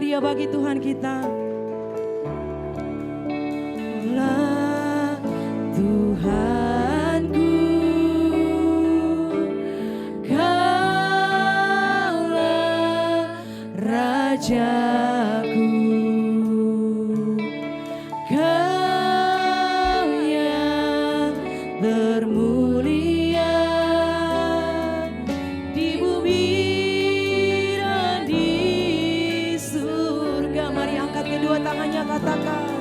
meriah bagi Tuhan kita. Allah Tuhanku, Kaulah Rajaku, Kau yang termulia di bumi dan di surga. Mari angkat kedua tangannya, katakan,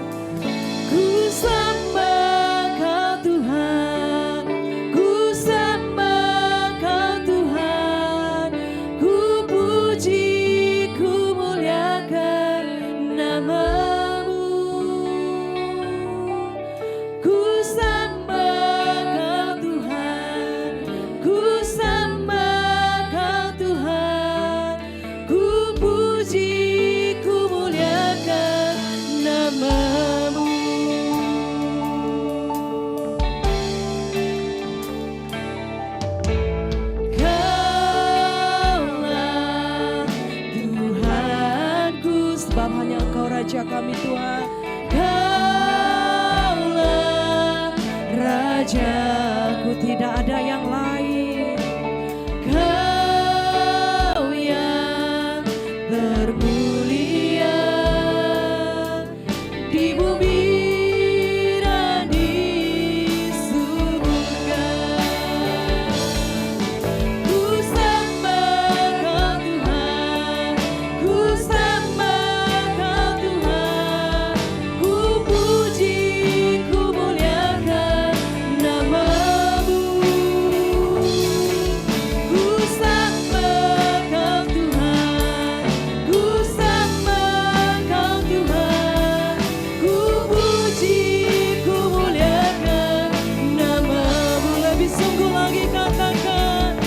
ku sembah Kau Tuhan, ku sembah Kau Tuhan, ku puji, ku muliakan nama-Mu. Ku sembah Kau Tuhan, ku sembah Kau Tuhan, ku puji, ku muliakan nama-Mu. Kaulah Tuhanku, sebab hanya Engkau Raja kami Tuhan. Kaulah Rajaku, tidak ada yang lain. Kau yang termulia di bumi dan di surga. Ku sembah Kau Tuhan, ku sembah Kau Tuhan, ku puji, ku muliakan nama-Mu. Ku sembah Kau Tuhan, ku sembah Kau Tuhan, ku puji, ku muliakan nama-Mu. Lebih sungguh lagi katakan,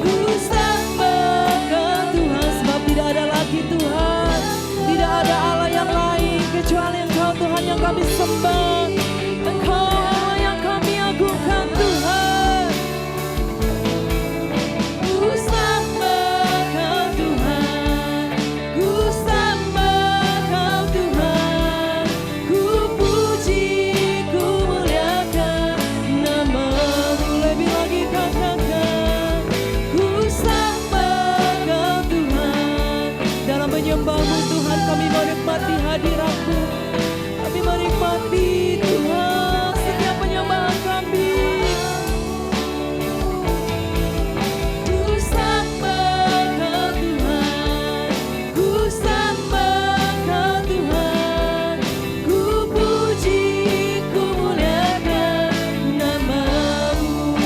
ku sembah Kau Tuhan, sebab tidak ada lagi Tuhan, tidak ada Allah yang lain kecuali Engkau Tuhan yang kami sembah. Engkau Allah yang kami agungkan Tuhan. Ku sembah Kau Tuhan, ku sembah Kau Tuhan, ku puji, ku muliakan nama-Mu. Lebih lagi katakan, ku sembah Kau Tuhan. Dalam menyembah-Mu Tuhan, kami menikmati hadirat-Mu, kami menikmati Tuhan setiap penyembahan kami. Ku sembah Kau Tuhan, ku sembah Kau Tuhan, ku puji, ku muliakan nama-Mu.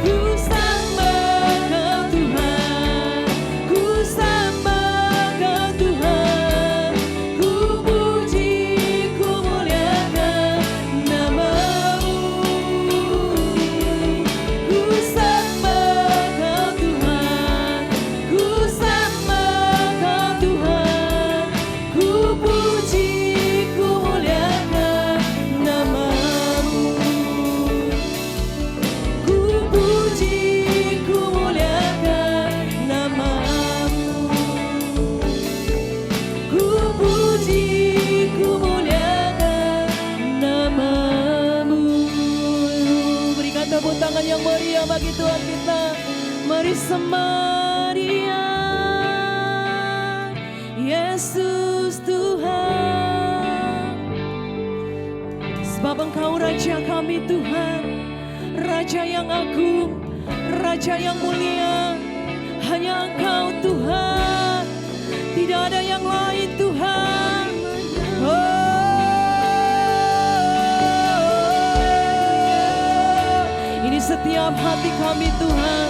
Ku sembah Kau Tuhan, ku sembah Kau Tuhan, ku puji, ku muliakan nama-Mu. Ku sembah Kau Tuhan, ku sembah Kau Tuhan, ku puji, ku muliakan nama-Mu. Ku puji, ku muliakan nama-Mu. Ku puji, ku muliakan nama-Mu. Berikan tepuk tangan yang meriah bagi Tuhan kita. Mari sembah Dia, Yesus Tuhan. Sebab Engkau Raja kami Tuhan, Raja yang agung, Raja yang mulia. Hanya Engkau Tuhan, tidak ada yang lain Tuhan. Ini setiap hati kami Tuhan,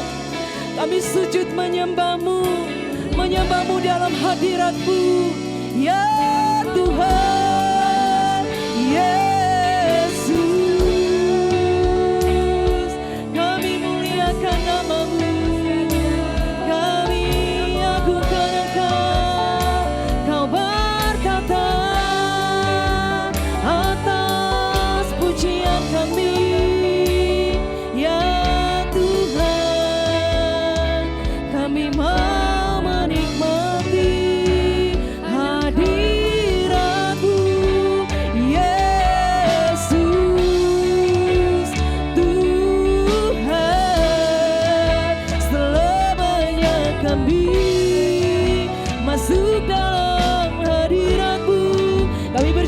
kami sujud menyembah-Mu, menyembah-Mu dalam hadirat-Mu. Ya Tuhan, Yesus, kami muliakan nama-Mu, kami agungkan Engkau. Kau berkata atas pujian kami, ya Tuhan, kami mau menikmati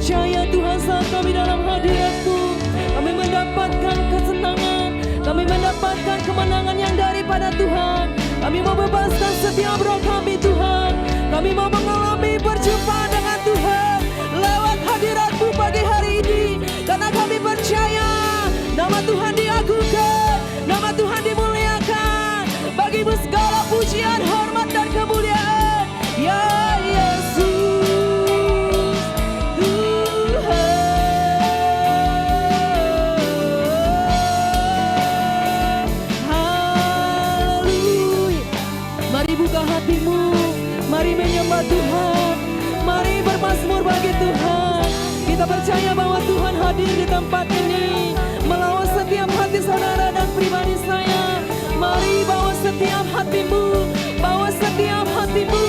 percaya Tuhan saat kami dalam hadirat-Mu, kami mendapatkan kesenangan, kami mendapatkan kemenangan yang daripada Tuhan. Kami mau bebaskan setiap roh kami Tuhan. Kami mau mengalami perjumpaan dengan Tuhan lewat hadirat-Mu pagi hari ini. Karena kami percaya nama Tuhan diagungkan, nama Tuhan dimuliakan. Bagimu segala pujian, hormat dan kemuliaan, ya Yesus Tuhan. Haleluya. Mari buka hatimu, mari menyembah Tuhan, mari bermazmur bagi Tuhan. Kita percaya bahwa Tuhan hadir di tempat ini, melawat setiap hati saudara dan pribadi saya. Mari bawa setiap hatimu, bawa setiap hatimu.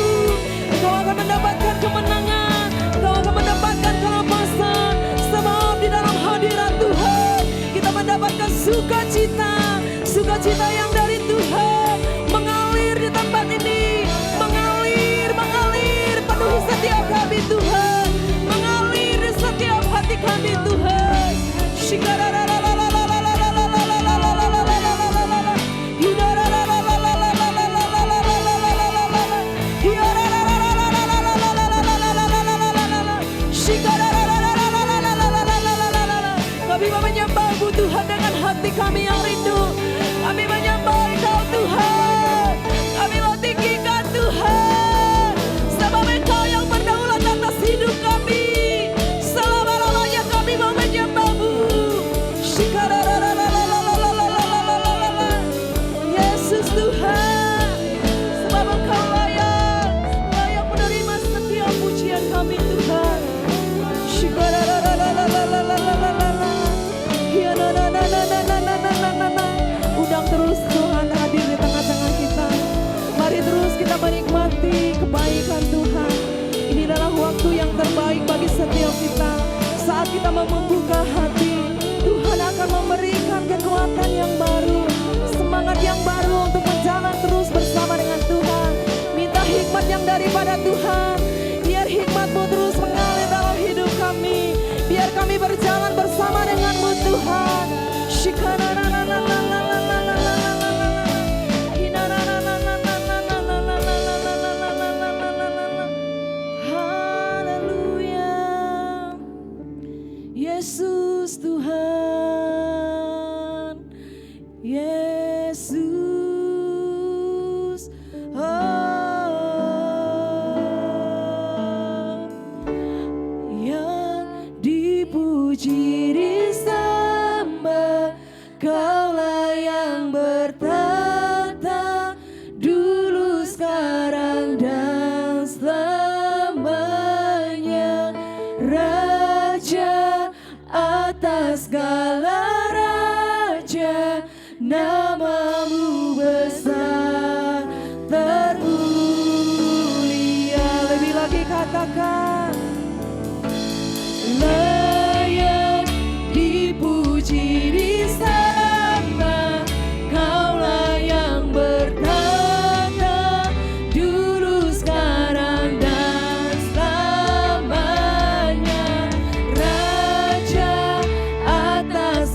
Engkau akan mendapatkan kemenangan, engkau akan mendapatkan kelepasan. Sebab di dalam hadirat Tuhan kita mendapatkan sukacita, sukacita yang dari Tuhan mengalir di tempat ini, mengalir, mengalir, penuhi setiap kami Tuhan, mengalir di setiap hati kami Tuhan. Kami menyembah-Mu Tuhan dengan hati kami yang rindu. Kami menyembah Engkau Tuhan, kami mau tinggikan Tuhan, sebab Engkau yang berdaulat atas hidup kami. Selama-lamanya kami mau menyembah-Mu. Yesus Tuhan, sebab Engkau layak, layak menerima setiap pujian kami Tuhan. Undang terus Tuhan hadir di tengah-tengah kita. Mari terus kita menikmati kebaikan Tuhan. Ini adalah waktu yang terbaik bagi setiap kita. Saat kita membuka hati, Tuhan akan memberikan kekuatan yang baru, semangat yang baru untuk berjalan terus bersama dengan Tuhan. Minta hikmat yang daripada Tuhan, biar hikmat-Mu terus mengalir dalam hidup kami. Biar kami berjalan bersama dengan-Mu Tuhan. Haleluya. Yesus Tuhan, Yesus, yang dipuji disembah, Kaulah yang bertata dulu, sekarang dan selamanya. Raja atas segala raja, nama-Mu besar termulia. Lebih lagi katakan, layak dipuji disembah, Kaulah yang bertata dulu, sekarang dan selamanya. Raja atas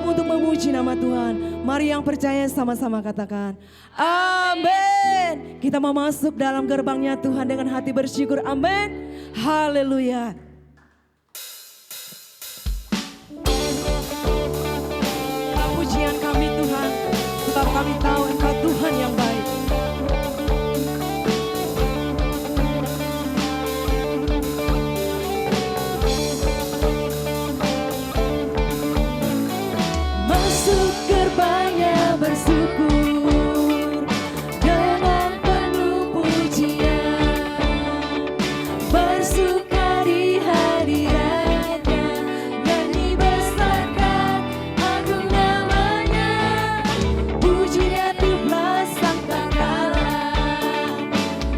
siap untuk memuji nama Tuhan. Mari yang percaya sama-sama katakan, amin. Kita mau masuk dalam gerbangnya Tuhan dengan hati bersyukur, amin. Haleluya. Pujian kami Tuhan, sebab kami tahu Engkau Tuhan yang baik. Masuk gerbangnya bersyukur dengan penuh pujian, bersuka di hadiratnya, nyanyi besarkan agung namanya, pujinya 12 sangkakala,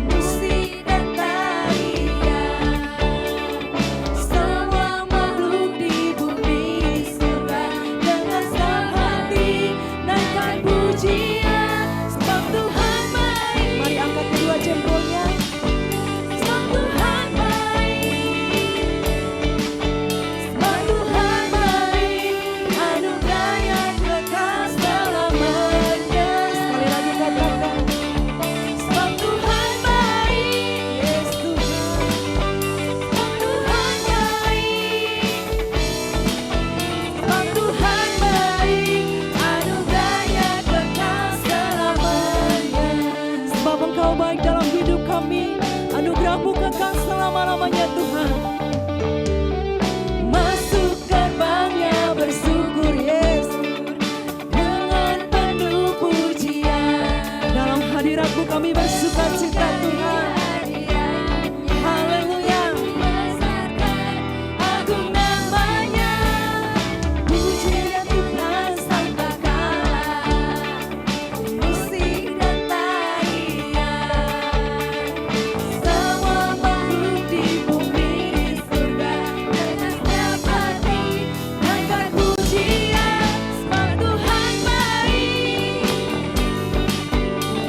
musik dan tarian, semua makhluk di bumi surga dengan senang hati naikkan pujian, sebab Tuhan baik. Mari angkat kedua jempolnya. Sebab Tuhan baik, sebab Tuhan baik, anugerahnya kekal selamanya. Sekali lagi katakan, sebab Tuhan baik, yes Tuhan. Sebab Tuhan baik, sebab Tuhan baik, anugerahnya kekal selamanya. Sebab Engkau baik dalam hidup kami, anugerah-Mu kekal selama-lamanya Tuhan. Masuk gerbangnya bersyukur Yesus dengan penuh pujian. Dalam hadirat-Mu kami bersuka cita Tuhan. Haleluya. Agung namanya, pujian 12 sangkakala, musik dan tarian, semua makhluk di bumi surga dengan setiap hati angkat pujian, sebab Tuhan baik,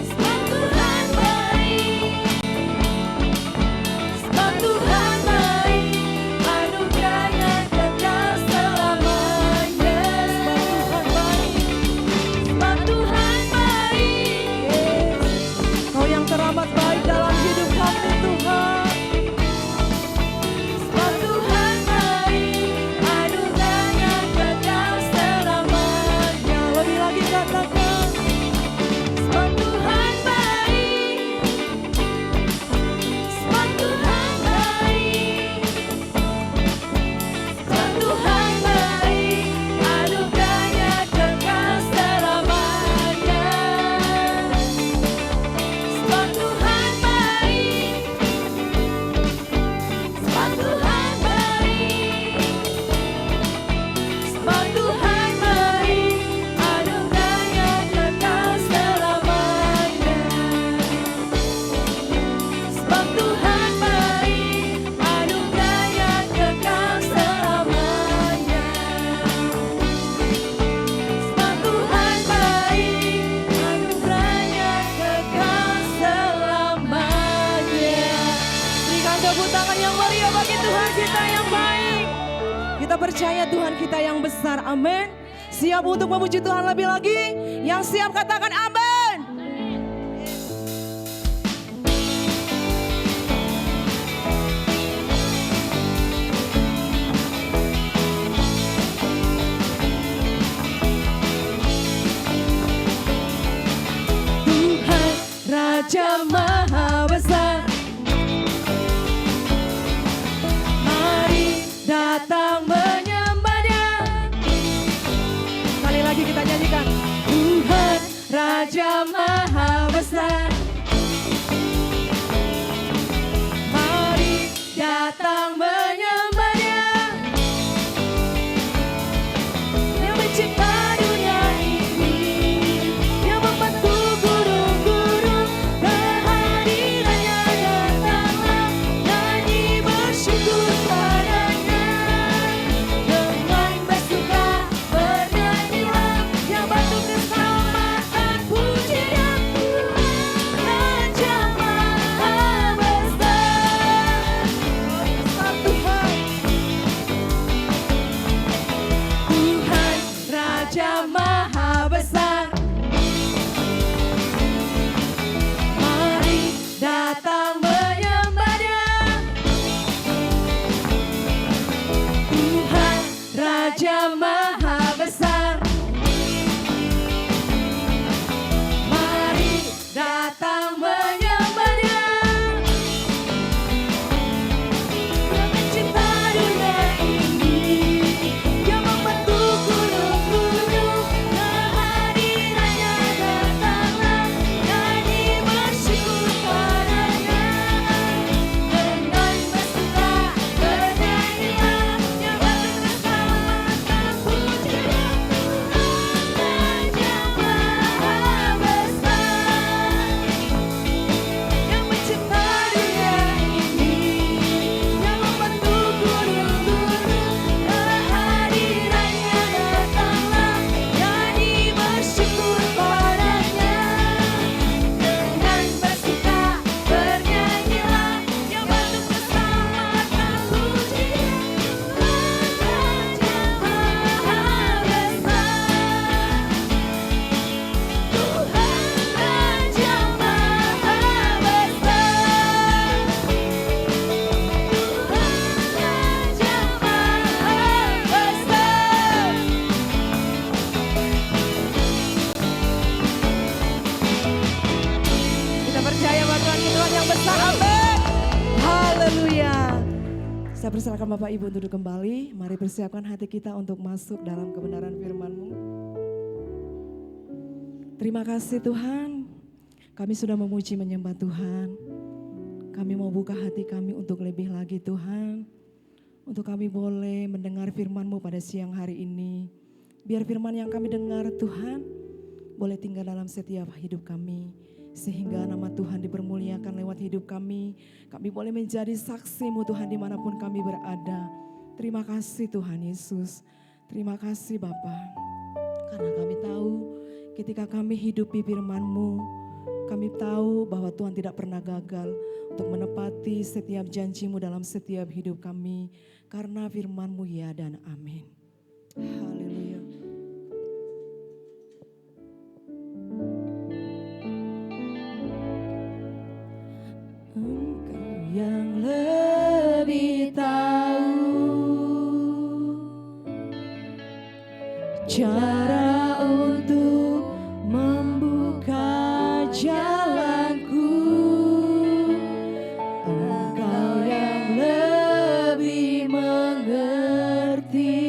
sebab Tuhan baik, sebab Tuhan baik, anugerahnya kekal selamanya. Sebab Tuhan baik, yes. Kau yang teramat baik dalam hidup kami Tuhan. Sebab Tuhan baik, anugerahnya kekal selamanya. Lebih lagi katakan, sebab Tuhan baik, sebab Tuhan baik, sebab Tuhan baik, anugerahnya kekal selamanya. Sebab Tuhan baik, sebab Tuhan baik, sebab Tuhan baik, anugerahnya kekal selamanya. Sebab Tuhan baik, anugerahnya kekal selamanya. Sebab Tuhan baik, anugerahnya kekal selamanya. Berikan tepuk tangan yang meriah bagi Tuhan kita yang baik. Kita percaya Tuhan kita yang besar, amin. Siap untuk memuji Tuhan lebih lagi? Yang siap katakan amin. Tuhan Raja Maha Besar, mari datang menyembah-Nya. Sekali lagi kita nyanyikan, Tuhan Raja Maha Besar, mari datang menyembah-Nya. Yang mencipta dunia ini, yang membentuk gunung-gunung, kehadirannya datanglah, nyanyi bersyukur padanya. Dengan bersuka bernyanyilah, yang batu keselamatan pujian Tuhan. Saya persilakan Bapak Ibu untuk duduk kembali. Mari persiapkan hati kita untuk masuk dalam kebenaran firman-Mu. Terima kasih Tuhan, kami sudah memuji menyembah Tuhan. Kami mau buka hati kami untuk lebih lagi Tuhan. Untuk kami boleh mendengar firman-Mu pada siang hari ini. Biar firman yang kami dengar Tuhan boleh tinggal dalam setiap hidup kami. Sehingga nama Tuhan dipermuliakan lewat hidup kami. Kami boleh menjadi saksi-Mu Tuhan dimanapun kami berada. Terima kasih Tuhan Yesus. Terima kasih Bapa. Karena kami tahu ketika kami hidupi firman-Mu, kami tahu bahwa Tuhan tidak pernah gagal untuk menepati setiap janji-Mu dalam setiap hidup kami. Karena firman-Mu ya dan amin. Haleluya. Engkau yang lebih tahu cara untuk membuka jalanku. Engkau yang lebih mengerti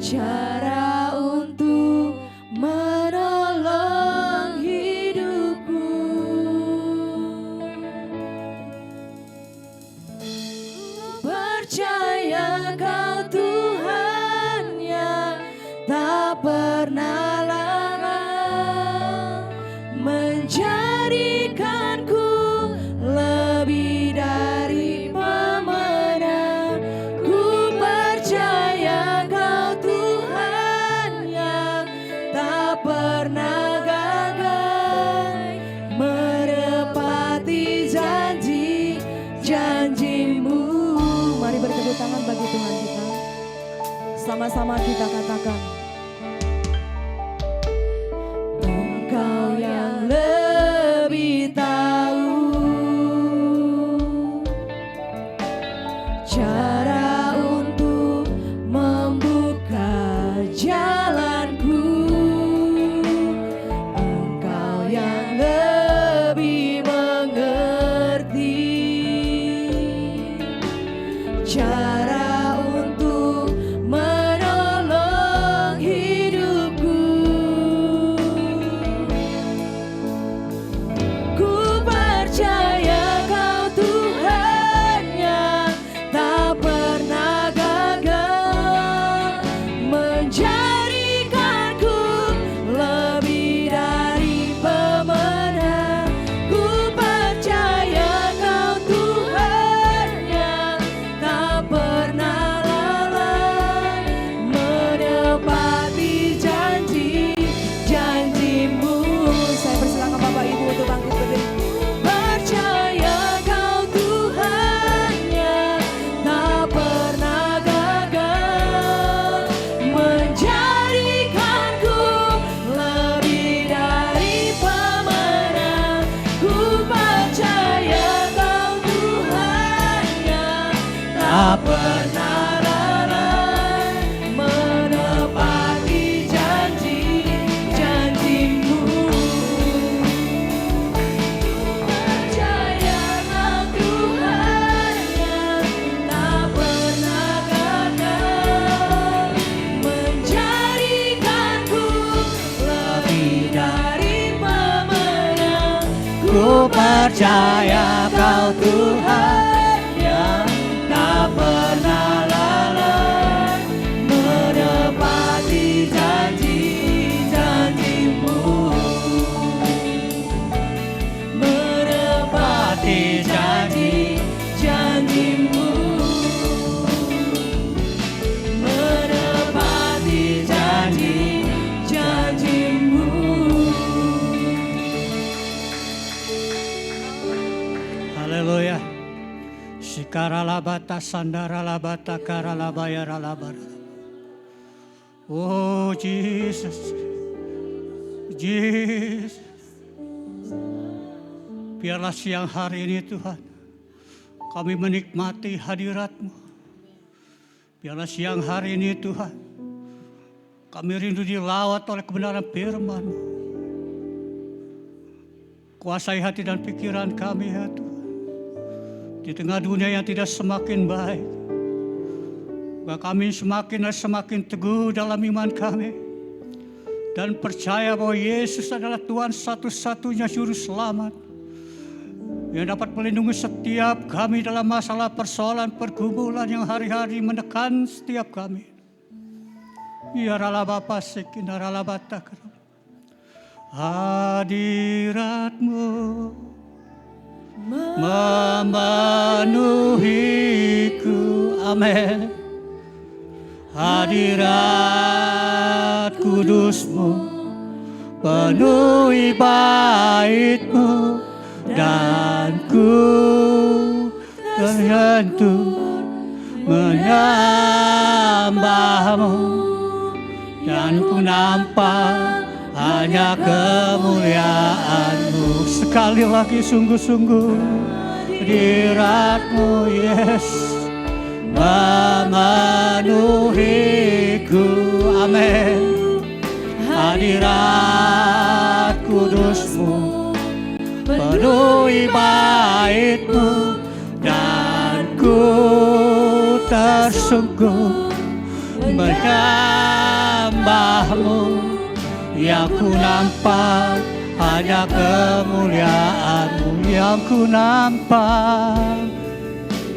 cara untuk menolong hidupku. Percaya Kau Tuhan yang tak pernah lelah menjadikanku lebih dari pemenang. Ku percaya Kau Tuhan yang tak pernah gagal menepati janji-janji-Mu. Mari bertepuk tangan bagi Tuhan kita. Sama-sama kita katakan. Engkau yang lebih tahu cara untuk membuka jalanku. Engkau yang lebih mengerti cara untuk menolong hidupku. Ku percaya Kau Tuhan yang tak pernah gagal menjadikanku lebih dari pemenang. Ku percaya Kau Tuhan yang tak pernah lalai menepati janji-janji-Mu. Saya persilakan Bapak Ibu untuk bangkit berdiri. Percaya Kau Tuhan yang tak pernah gagal menjadikanku lebih dari pemenang. Ku percaya Kau Tuhan yang tak pernah lalai menepati janji-janji-Mu. Percaya Kau Tuhan yang tak pernah gagal menjadikanku lebih dari pemenang. Ku percaya Kau Tuhan yang tak pernah lalai menepati janji-janji-Mu. Menepati janji-janji-Mu. Menepati janji-janji-Mu. Haleluya. Sikaralabata sandaralabata karalabayaralabara. Oh Jesus. Jesus. Biarlah siang hari ini Tuhan kami menikmati hadirat-Mu. Biarlah siang hari ini Tuhan kami rindu dilawat oleh kebenaran firman-Mu. Kuasai hati dan pikiran kami ya Tuhan. Di tengah dunia yang tidak semakin baik, kami semakin teguh dalam iman kami. Dan percaya bahwa Yesus adalah Tuhan satu-satunya juru selamat yang dapat melindungi setiap kami dalam masalah persoalan pergumulan yang hari-hari menekan setiap kami. Ya ralabapa sekina ralabata. Hadirat-Mu memenuhiku, amin. Hadirat kudus-Mu penuhi bait-Mu, dan ku terhentur menyembah-Mu, dan ku nampak hanya kemuliaan-Mu. Sekali lagi sungguh-sungguh hadirat-Mu, Yesus, memenuhiku, amin. Hadirat kudus-Mu penuhi bait-Mu, dan ku tersungguh menyembah-Mu. Yang ku nampak hanya kemuliaan-Mu, yang ku nampak,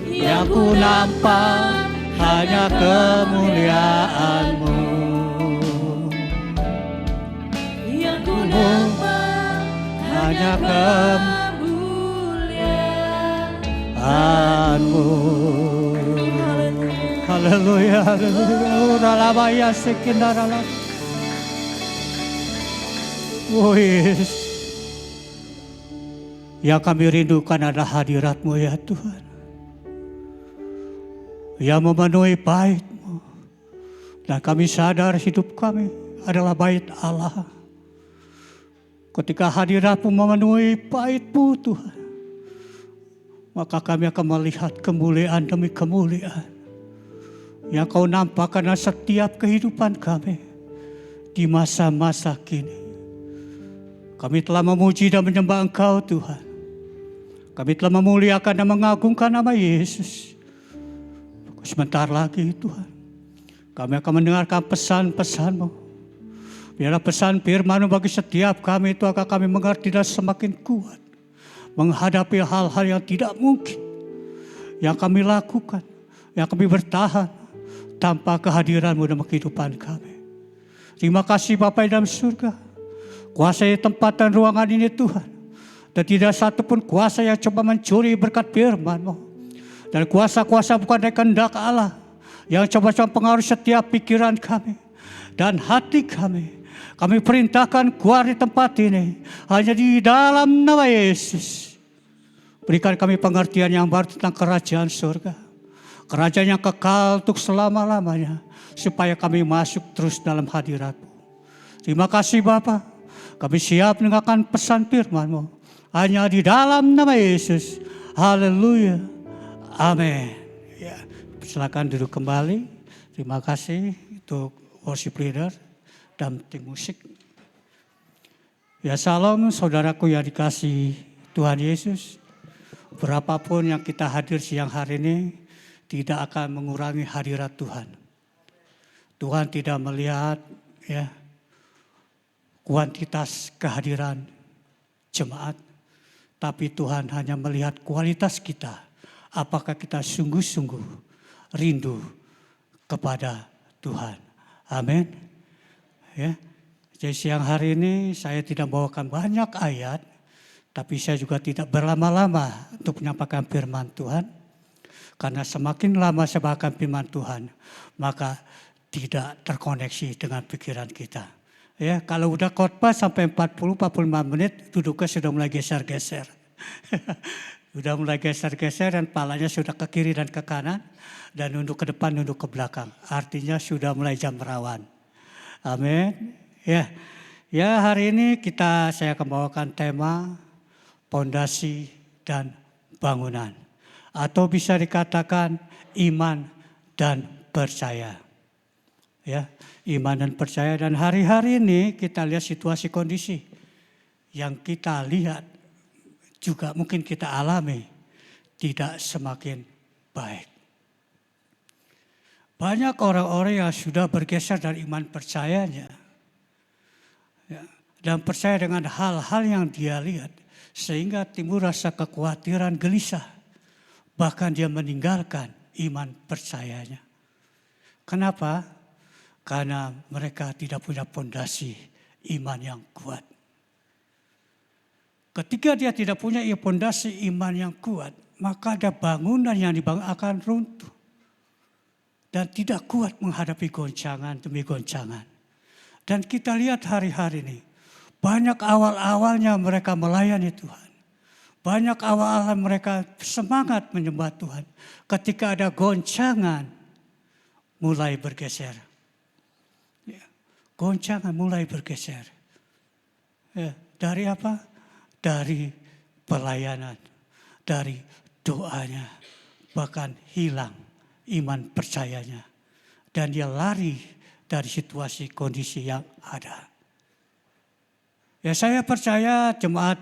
yang ku nampak hanya kemuliaan-Mu, yang ku nampak hanya kemuliaan-Mu. Haleluya, haleluya. Ralabaya sekindarala. Oh Yesus, yang kami rindukan adalah hadirat-Mu ya Tuhan, yang memenuhi bait-Mu. Dan kami sadar hidup kami adalah bait Allah. Ketika hadirat-Mu memenuhi bait-Mu Tuhan, maka kami akan melihat kemuliaan demi kemuliaan yang Kau nampakkan dalam setiap kehidupan kami di masa-masa kini. Kami telah memuji dan menyembah Engkau Tuhan. Kami telah memuliakan dan mengagungkan nama Yesus. Sebentar lagi Tuhan, kami akan mendengarkan pesan-pesan-Mu. Biarlah pesan firman-Mu bagi setiap kami itu akan kami mengerti dan semakin kuat menghadapi hal-hal yang tidak mungkin yang kami lakukan, yang kami bertahan tanpa kehadiran-Mu dalam kehidupan kami. Terima kasih Bapa dalam surga. Kuasai tempat dan ruangan ini Tuhan. Dan tidak satu pun kuasa yang coba mencuri berkat firman-Mu. Dan kuasa-kuasa bukan dari kehendak Allah yang coba-coba pengaruhi setiap pikiran kami dan hati kami. Kami perintahkan keluar di tempat ini hanya di dalam nama Yesus. Berikan kami pengertian yang baru tentang kerajaan surga. Kerajaan yang kekal untuk selama-lamanya. Supaya kami masuk terus dalam hadirat-Mu. Terima kasih Bapa. Kami siap mendengarkan pesan firman-Mu hanya di dalam nama Yesus. Haleluya. Amin. Ya, silakan duduk kembali. Terima kasih untuk worship leader dan tim musik. Ya salam saudaraku yang dikasihi Tuhan Yesus. Berapapun yang kita hadir siang hari ini tidak akan mengurangi hadirat Tuhan. Tuhan tidak melihat ya kuantitas kehadiran jemaat, tapi Tuhan hanya melihat kualitas kita. Apakah kita sungguh-sungguh rindu kepada Tuhan. Amin. Ya. Jadi siang hari ini saya tidak membawakan banyak ayat, tapi saya juga tidak berlama-lama untuk menyampaikan firman Tuhan. Karena semakin lama saya bawakan firman Tuhan, maka tidak terkoneksi dengan pikiran kita. Ya, kalau udah khotbah sampai 40-45 menit, duduknya sudah mulai geser-geser. Sudah mulai geser-geser dan palanya sudah ke kiri dan ke kanan. Dan nunduk ke depan, nunduk ke belakang. Artinya sudah mulai jam rawan. Amin. Ya, hari ini saya akan bawakan tema pondasi dan bangunan. Atau bisa dikatakan iman dan percaya. Ya, iman dan percaya. Dan hari-hari ini kita lihat situasi kondisi yang kita lihat juga mungkin kita alami tidak semakin baik. Banyak orang-orang yang sudah bergeser dari iman percayanya, ya, dan percaya dengan hal-hal yang dia lihat, sehingga timbul rasa kekhawatiran, gelisah. Bahkan dia meninggalkan iman percayanya. Kenapa? Karena mereka tidak punya fondasi iman yang kuat. Ketika dia tidak punya fondasi iman yang kuat, maka ada bangunan yang dibangun akan runtuh. Dan tidak kuat menghadapi goncangan demi goncangan. Dan kita lihat hari-hari ini, banyak awal-awalnya mereka melayani Tuhan. Banyak awal-awal mereka semangat menyembah Tuhan. Ketika ada goncangan, mulai bergeser. Ya, goncangan mulai bergeser. Ya, dari apa? Dari pelayanan, dari doanya, bahkan hilang iman percayanya. Dan dia lari dari situasi kondisi yang ada. Ya, saya percaya jemaat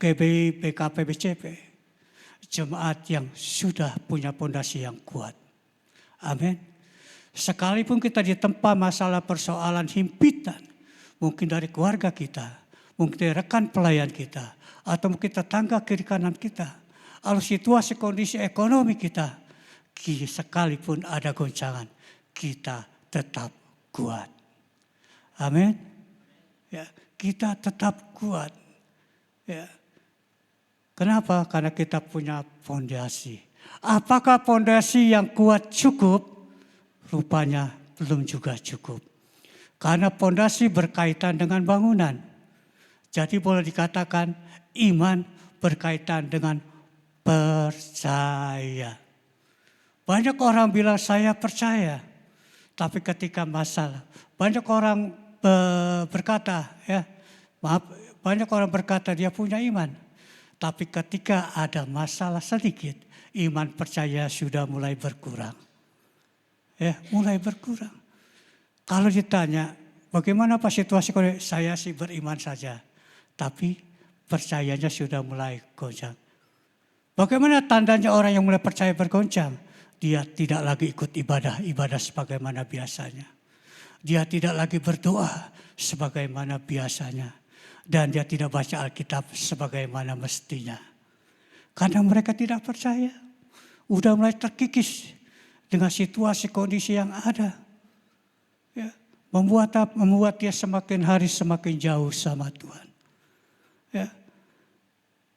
GBI PKP BCP, jemaat yang sudah punya fondasi yang kuat. Amin. Sekalipun kita ditempa masalah persoalan himpitan, mungkin dari keluarga kita, mungkin dari rekan pelayan kita, atau mungkin tetangga kiri kanan kita, atau situasi kondisi ekonomi kita, sekalipun ada goncangan, kita tetap kuat. Amin. Ya, kita tetap kuat. Ya. Kenapa? Karena kita punya fondasi. Apakah fondasi yang kuat cukup? Rupanya belum juga cukup. Karena fondasi berkaitan dengan bangunan. Jadi boleh dikatakan iman berkaitan dengan percaya. Banyak orang bilang saya percaya, tapi ketika masalah, banyak orang berkata, banyak orang berkata dia punya iman, tapi ketika ada masalah sedikit, iman percaya sudah mulai berkurang, mulai berkurang. Kalau ditanya, bagaimana Pak situasi? Saya sih beriman saja, tapi percayanya sudah mulai goncang. Bagaimana tandanya orang yang mulai percaya bergoncang? Dia tidak lagi ikut ibadah sebagaimana biasanya. Dia tidak lagi berdoa sebagaimana biasanya. Dan dia tidak baca Alkitab sebagaimana mestinya. Karena mereka tidak percaya. Udah mulai terkikis dengan situasi kondisi yang ada. Ya, membuat dia semakin hari semakin jauh sama Tuhan. Ya,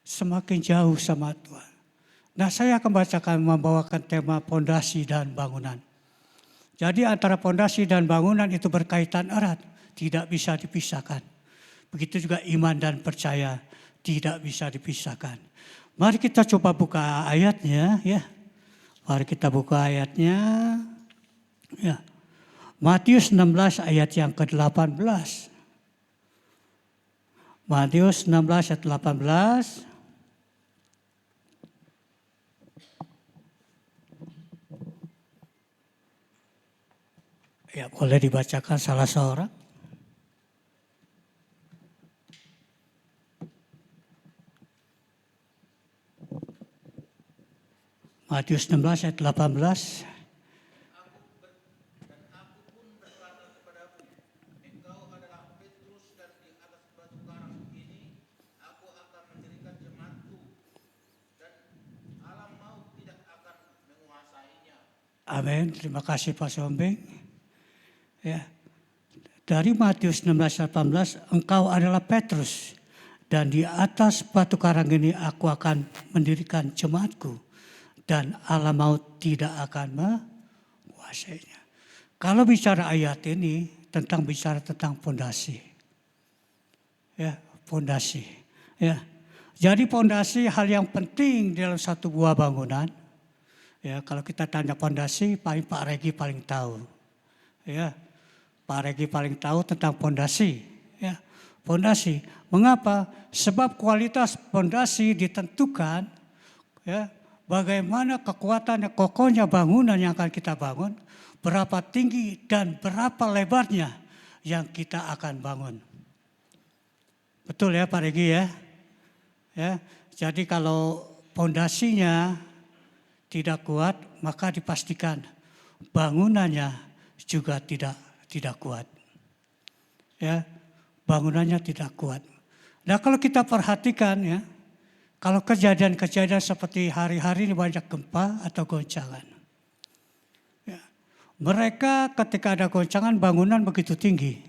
semakin jauh sama Tuhan. Nah, saya akan membawakan tema fondasi dan bangunan. Jadi antara fondasi dan bangunan itu berkaitan erat, tidak bisa dipisahkan. Begitu juga iman dan percaya tidak bisa dipisahkan. Mari kita coba buka ayatnya, ya. Mari kita buka ayatnya. Ya. Matius 16 ayat yang ke-18. Matius 16 ayat 18. Ya, boleh dibacakan salah seorang. Matius 16 ayat 18. Amin. Terima kasih Pak Sombeng. Ya. Dari Matius 16:18, engkau adalah Petrus, dan di atas batu karang ini aku akan mendirikan jemaatku, dan alam maut tidak akan menguasainya. Kalau bicara ayat ini bicara tentang fondasi. Ya, fondasi. Ya. Jadi fondasi hal yang penting dalam satu buah bangunan. Ya, kalau kita tanya fondasi, Pak Regi paling tahu. Ya. Pak Regi paling tahu tentang fondasi. Ya, fondasi. Mengapa? Sebab kualitas fondasi ditentukan, ya, bagaimana kekuatan kokohnya bangunan yang akan kita bangun, berapa tinggi dan berapa lebarnya yang kita akan bangun. Betul ya Pak Regi ya? Ya, jadi kalau pondasinya tidak kuat, maka dipastikan bangunannya juga tidak kuat. Ya, bangunannya tidak kuat. Nah, kalau kita perhatikan ya, kalau kejadian-kejadian seperti hari-hari ini banyak gempa atau goncangan. Ya, mereka ketika ada goncangan bangunan begitu tinggi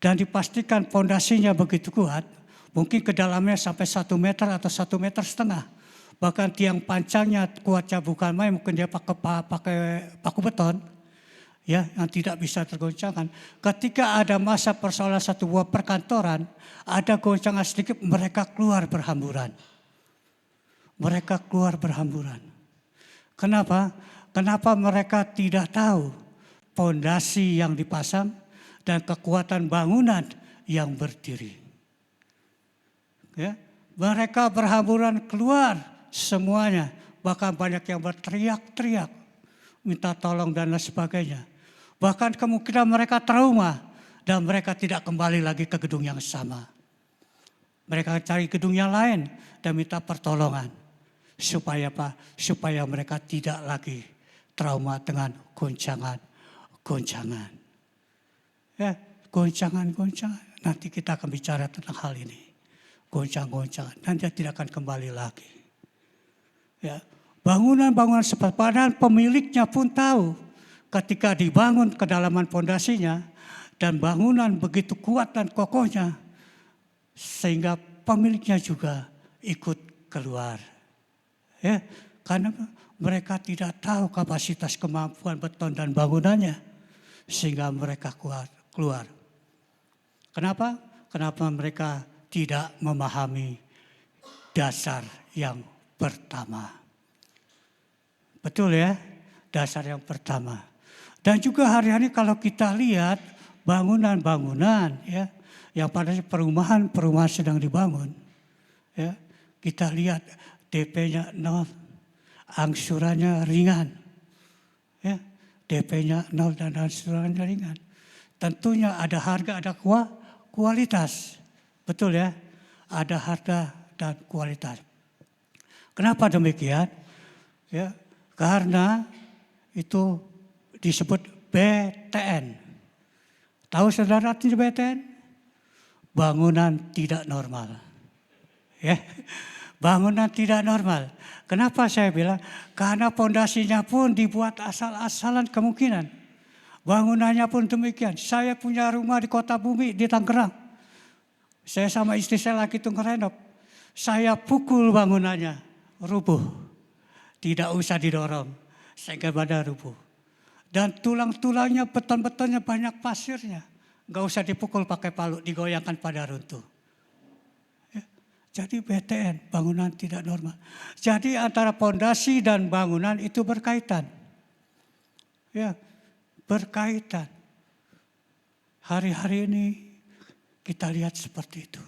dan dipastikan pondasinya begitu kuat, mungkin kedalamnya sampai 1 meter atau 1,5 meter. Bahkan tiang pancangnya kuatnya bukan main, mungkin dia pakai paku beton, ya, yang tidak bisa tergoncangkan. Ketika ada masa persoalan satu buah perkantoran, ada goncangan sedikit, mereka keluar berhamburan. Mereka keluar berhamburan. Kenapa? Kenapa mereka tidak tahu pondasi yang dipasang dan kekuatan bangunan yang berdiri. Ya, mereka berhamburan keluar semuanya, bahkan banyak yang berteriak-teriak, minta tolong dan lain sebagainya. Bahkan kemungkinan mereka trauma dan mereka tidak kembali lagi ke gedung yang sama. Mereka cari gedung yang lain dan minta pertolongan. Supaya apa? Supaya mereka tidak lagi trauma dengan goncangan. Ya, goncangan. Nanti kita akan bicara tentang hal ini. Goncangan. Dan dia tidak akan kembali lagi. Ya, bangunan-bangunan seperti padahal pemiliknya pun tahu ketika dibangun kedalaman pondasinya dan bangunan begitu kuat dan kokohnya sehingga pemiliknya juga ikut keluar. Ya, karena mereka tidak tahu kapasitas kemampuan beton dan bangunannya sehingga mereka keluar. Kenapa? Kenapa mereka tidak memahami dasar yang pertama. Betul ya, dasar yang pertama. Dan juga hari-hari kalau kita lihat bangunan-bangunan ya, yang pada perumahan sedang dibangun. Ya, kita lihat DP-nya 0, angsurannya ringan. Ya, DP-nya 0 dan angsurannya ringan. Tentunya ada harga, ada kualitas. Betul ya, ada harga dan kualitas. Kenapa demikian? Ya, karena itu disebut BTN. Tahu saudara arti BTN? Bangunan tidak normal. Ya, bangunan tidak normal. Kenapa saya bilang? Karena pondasinya pun dibuat asal-asalan kemungkinan. Bangunannya pun demikian. Saya punya rumah di Kota Bumi di Tangerang. Saya sama istri saya lagi tunggu renov. Saya pukul bangunannya, rubuh. Tidak usah didorong, sehingga badan rubuh. Dan tulang-tulangnya, beton-betonnya banyak pasirnya. Gak usah dipukul pakai palu, digoyangkan pada runtuh. Ya, jadi BTN, bangunan tidak normal. Jadi antara pondasi dan bangunan itu berkaitan. Ya, berkaitan. Hari-hari ini kita lihat seperti itu.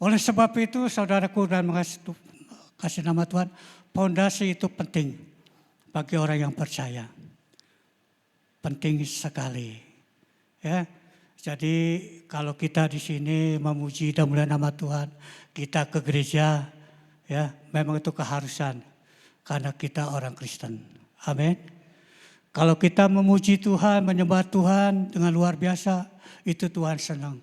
Oleh sebab itu saudaraku dan kasih nama Tuhan, pondasi itu penting bagi orang yang percaya. Penting sekali. Ya. Jadi kalau kita di sini memuji dan memuliakan nama Tuhan, kita ke gereja, ya, memang itu keharusan karena kita orang Kristen. Amin. Kalau kita memuji Tuhan, menyembah Tuhan dengan luar biasa, itu Tuhan senang.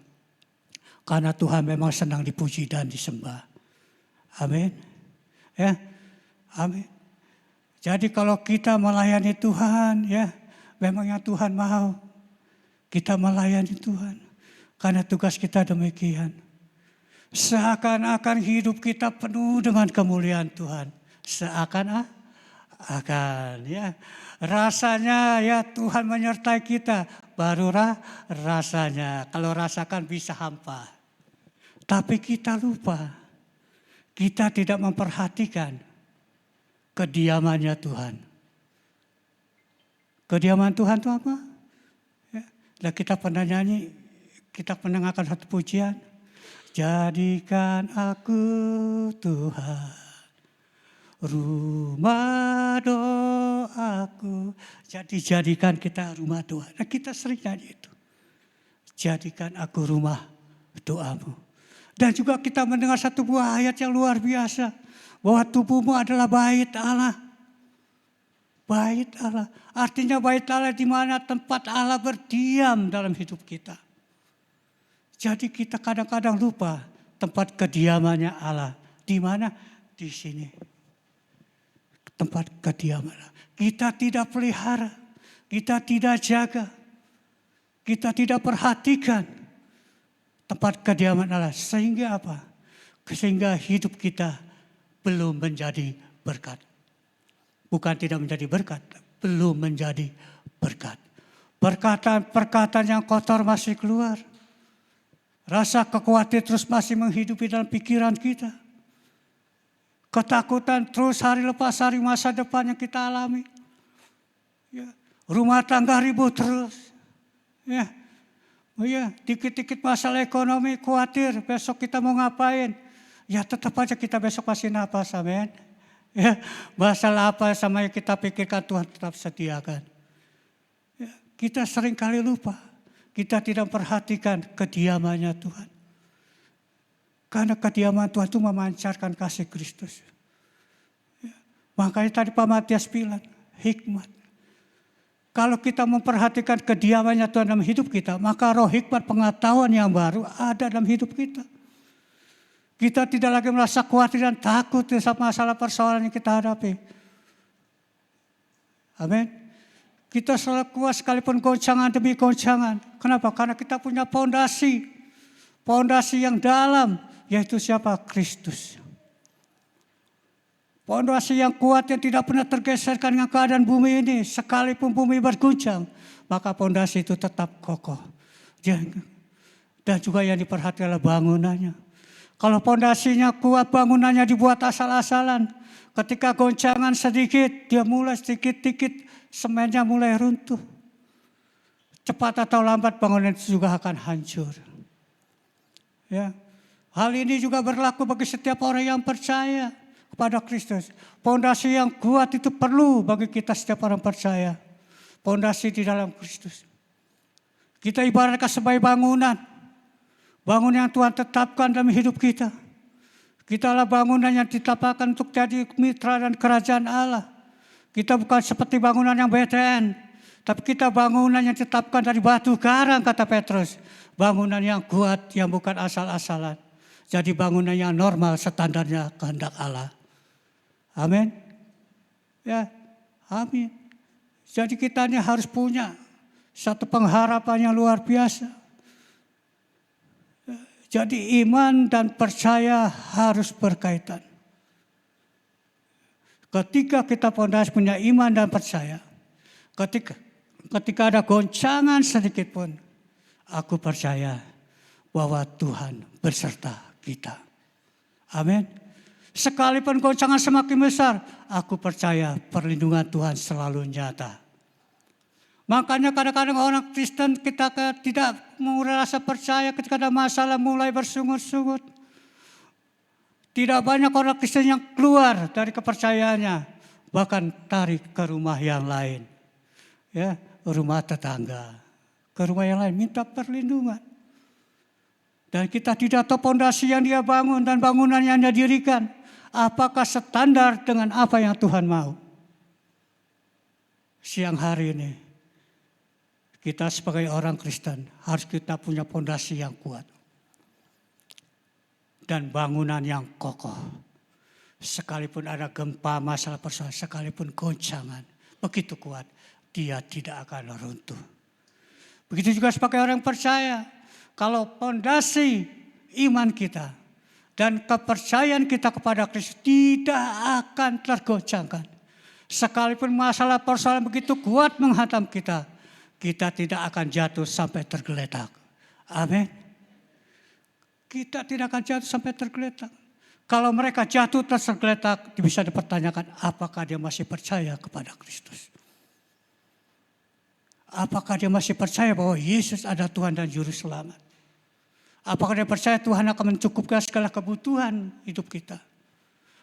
Karena Tuhan memang senang dipuji dan disembah. Amin. Ya. Amin. Jadi kalau kita melayani Tuhan, ya, memangnya Tuhan mau kita melayani Tuhan. Karena tugas kita demikian. Seakan-akan hidup kita penuh dengan kemuliaan Tuhan. Seakan-akan, ya. Rasanya ya Tuhan menyertai kita. Baru rasanya. Kalau rasakan bisa hampa. Tapi kita lupa. Kita tidak memperhatikan kediamannya Tuhan. Kediaman Tuhan itu apa? Ya, dan kita pernah nyanyi, kita pernah ngangkat satu pujian. Jadikan aku Tuhan, rumah doaku. Jadi jadikan kita rumah doa. Nah, kita sering nyanyi itu. Jadikan aku rumah doamu. Dan juga kita mendengar satu buah ayat yang luar biasa. Bahwa tubuhmu adalah bait Allah. Bait Allah. Artinya bait Allah di mana tempat Allah berdiam dalam hidup kita. Jadi kita kadang-kadang lupa tempat kediamannya Allah. Di mana? Di sini. Tempat kediaman Allah. Kita tidak pelihara. Kita tidak jaga. Kita tidak perhatikan tempat kediaman Allah. Sehingga apa? Sehingga hidup kita belum menjadi berkat. Bukan tidak menjadi berkat. Belum menjadi berkat. Perkataan-perkataan yang kotor masih keluar. Rasa kekhawatiran terus masih menghidupi dalam pikiran kita. Ketakutan terus hari lepas hari masa depan yang kita alami. Ya. Rumah tangga ribut terus. Ya. Oh ya, dikit-dikit masalah ekonomi khawatir besok kita mau ngapain. Ya tetap aja kita besok masih napas, amin. Ya, masalah apa sama yang kita pikirkan Tuhan tetap sediakan. Ya, kita sering kali lupa. Kita tidak perhatikan kediamannya Tuhan. Karena kediaman Tuhan itu memancarkan kasih Kristus. Ya, makanya tadi Pak Matias bilang, hikmat. Kalau kita memperhatikan kediamannya Tuhan dalam hidup kita, maka roh hikmat pengetahuan yang baru ada dalam hidup kita. Kita tidak lagi merasa khawatir dan takut sama masalah persoalan yang kita hadapi. Amin. Kita selalu kuat sekalipun goncangan demi goncangan. Kenapa? Karena kita punya pondasi. Pondasi yang dalam, yaitu siapa? Kristus. Pondasi yang kuat yang tidak pernah tergeserkan dengan keadaan bumi ini. Sekalipun bumi berguncang, maka pondasi itu tetap kokoh. Dan juga yang diperhatikan adalah bangunannya. Kalau pondasinya kuat, bangunannya dibuat asal-asalan. Ketika goncangan sedikit, dia mulai sedikit-sedikit semennya mulai runtuh. Cepat atau lambat bangunan itu juga akan hancur. Ya. Hal ini juga berlaku bagi setiap orang yang percaya kepada Kristus. Pondasi yang kuat itu perlu bagi kita setiap orang percaya. Pondasi di dalam Kristus. Kita ibaratkan sebagai bangunan. Bangunan yang Tuhan tetapkan dalam hidup kita. Kita adalah bangunan yang ditetapkan untuk jadi mitra dan kerajaan Allah. Kita bukan seperti bangunan yang BTN. Tapi kita bangunan yang ditetapkan dari batu karang, kata Petrus. Bangunan yang kuat, yang bukan asal-asalan. Jadi bangunan yang normal, standarnya kehendak Allah. Amin. Ya, amin. Jadi kita ini harus punya satu pengharapan yang luar biasa. Jadi iman dan percaya harus berkaitan. Ketika kita pondasi punya iman dan percaya, ketika ada goncangan sedikit pun, aku percaya bahwa Tuhan beserta kita. Amin. Sekalipun goncangan semakin besar, aku percaya perlindungan Tuhan selalu nyata. Makanya kadang-kadang orang Kristen kita tidak merasa percaya ketika ada masalah mulai bersungut-sungut. Tidak banyak orang Kristen yang keluar dari kepercayaannya. Bahkan tarik ke rumah yang lain. Ya, rumah tetangga. Ke rumah yang lain minta perlindungan. Dan kita tidak tahu pondasi yang dia bangun dan bangunan yang dia dirikan. Apakah standar dengan apa yang Tuhan mau? Siang hari ini. Kita sebagai orang Kristen harus kita punya pondasi yang kuat. Dan bangunan yang kokoh. Sekalipun ada gempa, masalah persoalan, sekalipun goncangan. Begitu kuat, dia tidak akan runtuh. Begitu juga sebagai orang percaya. Kalau pondasi iman kita dan kepercayaan kita kepada Kristus tidak akan tergoncangkan. Sekalipun masalah persoalan begitu kuat menghantam kita, kita tidak akan jatuh sampai tergeletak. Amin. Kita tidak akan jatuh sampai tergeletak. Kalau mereka jatuh tergeletak, bisa dipertanyakan apakah dia masih percaya kepada Kristus. Apakah dia masih percaya bahwa Yesus ada Tuhan dan Juru Selamat. Apakah dia percaya Tuhan akan mencukupkan segala kebutuhan hidup kita.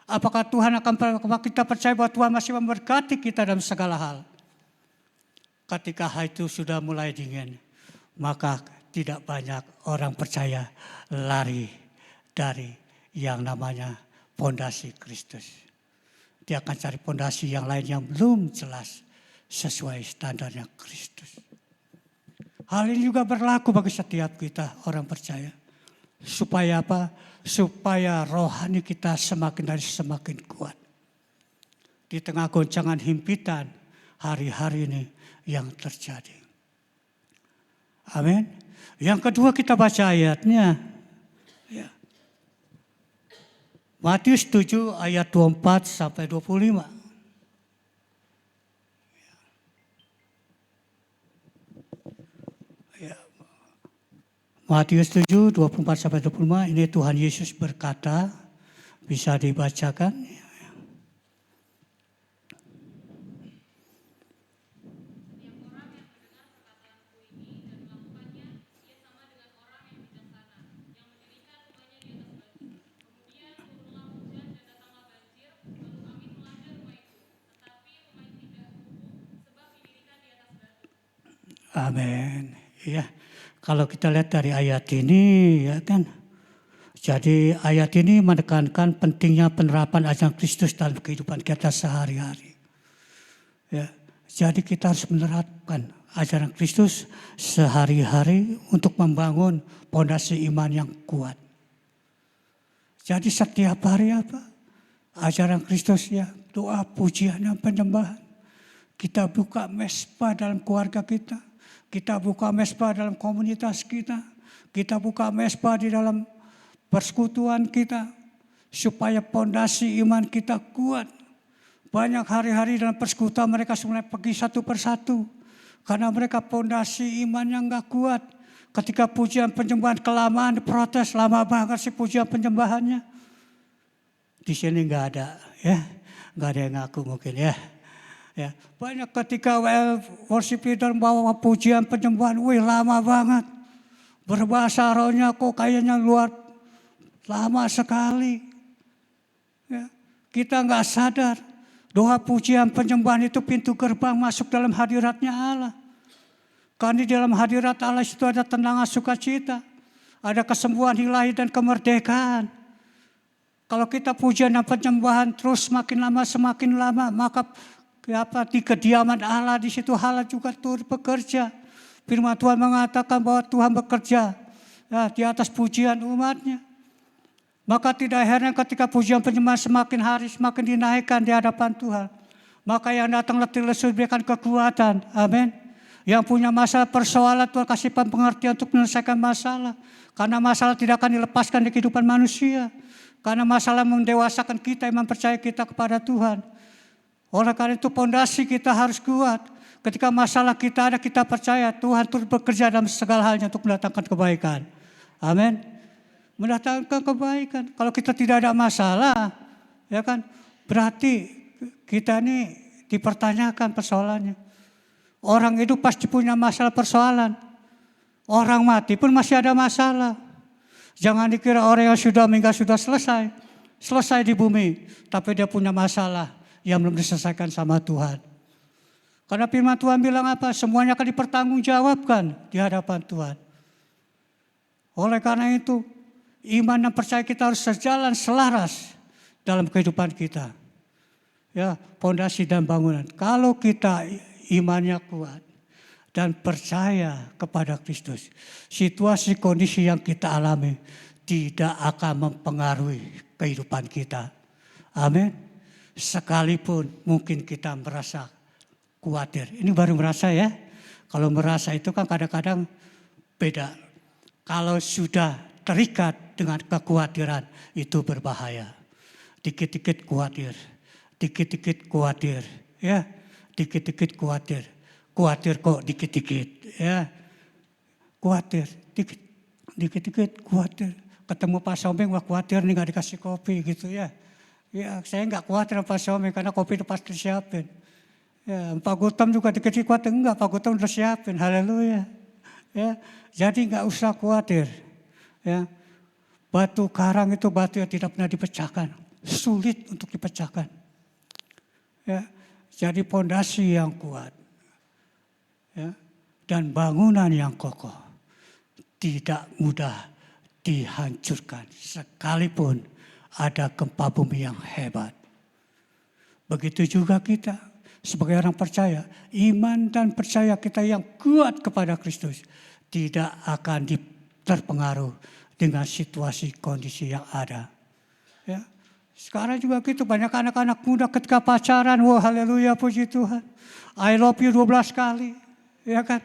Apakah kita percaya bahwa Tuhan masih memberkati kita dalam segala hal. Ketika hal itu sudah mulai dingin, maka tidak banyak orang percaya lari dari yang namanya pondasi Kristus. Dia akan cari pondasi yang lain yang belum jelas sesuai standarnya Kristus. Hal ini juga berlaku bagi setiap kita orang percaya. Supaya apa? Supaya rohani kita semakin hari semakin kuat. Di tengah goncangan himpitan hari-hari ini yang terjadi. Amin. Yang kedua kita baca ayatnya. Ya. Matius 7 ayat 24 sampai 25. Ya. Matius 7 24 sampai 25 ini Tuhan Yesus berkata, bisa dibacakan. Amin. Ya, kalau kita lihat dari ayat ini, ya kan. Jadi ayat ini menekankan pentingnya penerapan ajaran Kristus dalam kehidupan kita sehari-hari. Ya, jadi kita harus menerapkan ajaran Kristus sehari-hari untuk membangun pondasi iman yang kuat. Jadi setiap hari apa? Ajaran Kristus ya, doa, pujian, dan penyembahan. Kita buka mesbah dalam keluarga kita. Kita buka mesbah dalam komunitas kita. Kita buka mesbah di dalam persekutuan kita. Supaya pondasi iman kita kuat. Banyak hari-hari dalam persekutuan mereka sebenarnya pergi satu persatu. Karena mereka pondasi imannya enggak kuat. Ketika pujian penyembahan kelamaan diprotes, lama banget sih pujian penyembahannya. Di sini enggak ada ya. Enggak ada yang ngaku mungkin ya. Ya, banyak ketika worship leader bawa pujian penyembahan, wih lama banget. Berbahasa rohnya kok kayaknya luar lama sekali. Ya, kita nggak sadar doa pujian penyembahan itu pintu gerbang masuk dalam hadiratnya Allah. Karena di dalam hadirat Allah itu ada tenangan sukacita, ada kesembuhan ilahi dan kemerdekaan. Kalau kita pujian dan penyembahan terus semakin lama maka di kediaman Allah di situ Allah juga turut bekerja. Firman Tuhan mengatakan bahwa Tuhan bekerja ya, di atas pujian umatnya. Maka tidak heran ketika pujian penyembahan semakin hari semakin dinaikkan di hadapan Tuhan. Maka yang datang letih lesu diberikan kekuatan. Amin. Yang punya masalah persoalan Tuhan kasih pengertian untuk menyelesaikan masalah. Karena masalah tidak akan dilepaskan di kehidupan manusia. Karena masalah mendewasakan kita yang percaya kita kepada Tuhan. Oleh karena itu pondasi kita harus kuat. Ketika masalah kita ada kita percaya Tuhan turut bekerja dalam segala halnya untuk mendatangkan kebaikan. Amin. Mendatangkan kebaikan. Kalau kita tidak ada masalah, ya kan, berarti kita ini dipertanyakan persoalannya. Orang itu pasti punya masalah persoalan. Orang mati pun masih ada masalah. Jangan dikira orang yang sudah meninggal sudah selesai di bumi, tapi dia punya masalah yang belum diselesaikan sama Tuhan. Karena firman Tuhan bilang apa? Semuanya akan dipertanggungjawabkan di hadapan Tuhan. Oleh karena itu, iman dan percaya kita harus sejalan selaras dalam kehidupan kita. Ya, pondasi dan bangunan. Kalau kita imannya kuat dan percaya kepada Kristus, situasi kondisi yang kita alami tidak akan mempengaruhi kehidupan kita. Amin. Sekalipun mungkin kita merasa khawatir. Ini baru merasa ya. Kalau merasa itu kan kadang-kadang beda. Kalau sudah terikat dengan kekhawatiran itu berbahaya. Dikit-dikit khawatir. Dikit-dikit khawatir. Ya, dikit-dikit khawatir. Khawatir kok dikit-dikit. Ya, khawatir. Dikit-dikit khawatir. Ketemu Pak Sombeng wah khawatir nih gak dikasih kopi gitu ya. Ya, saya enggak khawatir Pak Sombeng karena kopi itu pasti disiapin. Ya, Pak Gutom juga dikit-dikit khawatir. Enggak, Pak Gutom udah siapin. Haleluya. Ya, jadi enggak usah khawatir. Ya, batu karang itu batu yang tidak pernah dipecahkan. Sulit untuk dipecahkan. Ya, jadi pondasi yang kuat. Ya, dan bangunan yang kokoh. Tidak mudah dihancurkan sekalipun ada gempa bumi yang hebat. Begitu juga kita sebagai orang percaya, iman dan percaya kita yang kuat kepada Kristus tidak akan terpengaruh dengan situasi kondisi yang ada. Ya. Sekarang juga gitu, banyak anak-anak muda ketika pacaran, wah haleluya puji Tuhan. I love you 12 kali, ya kan?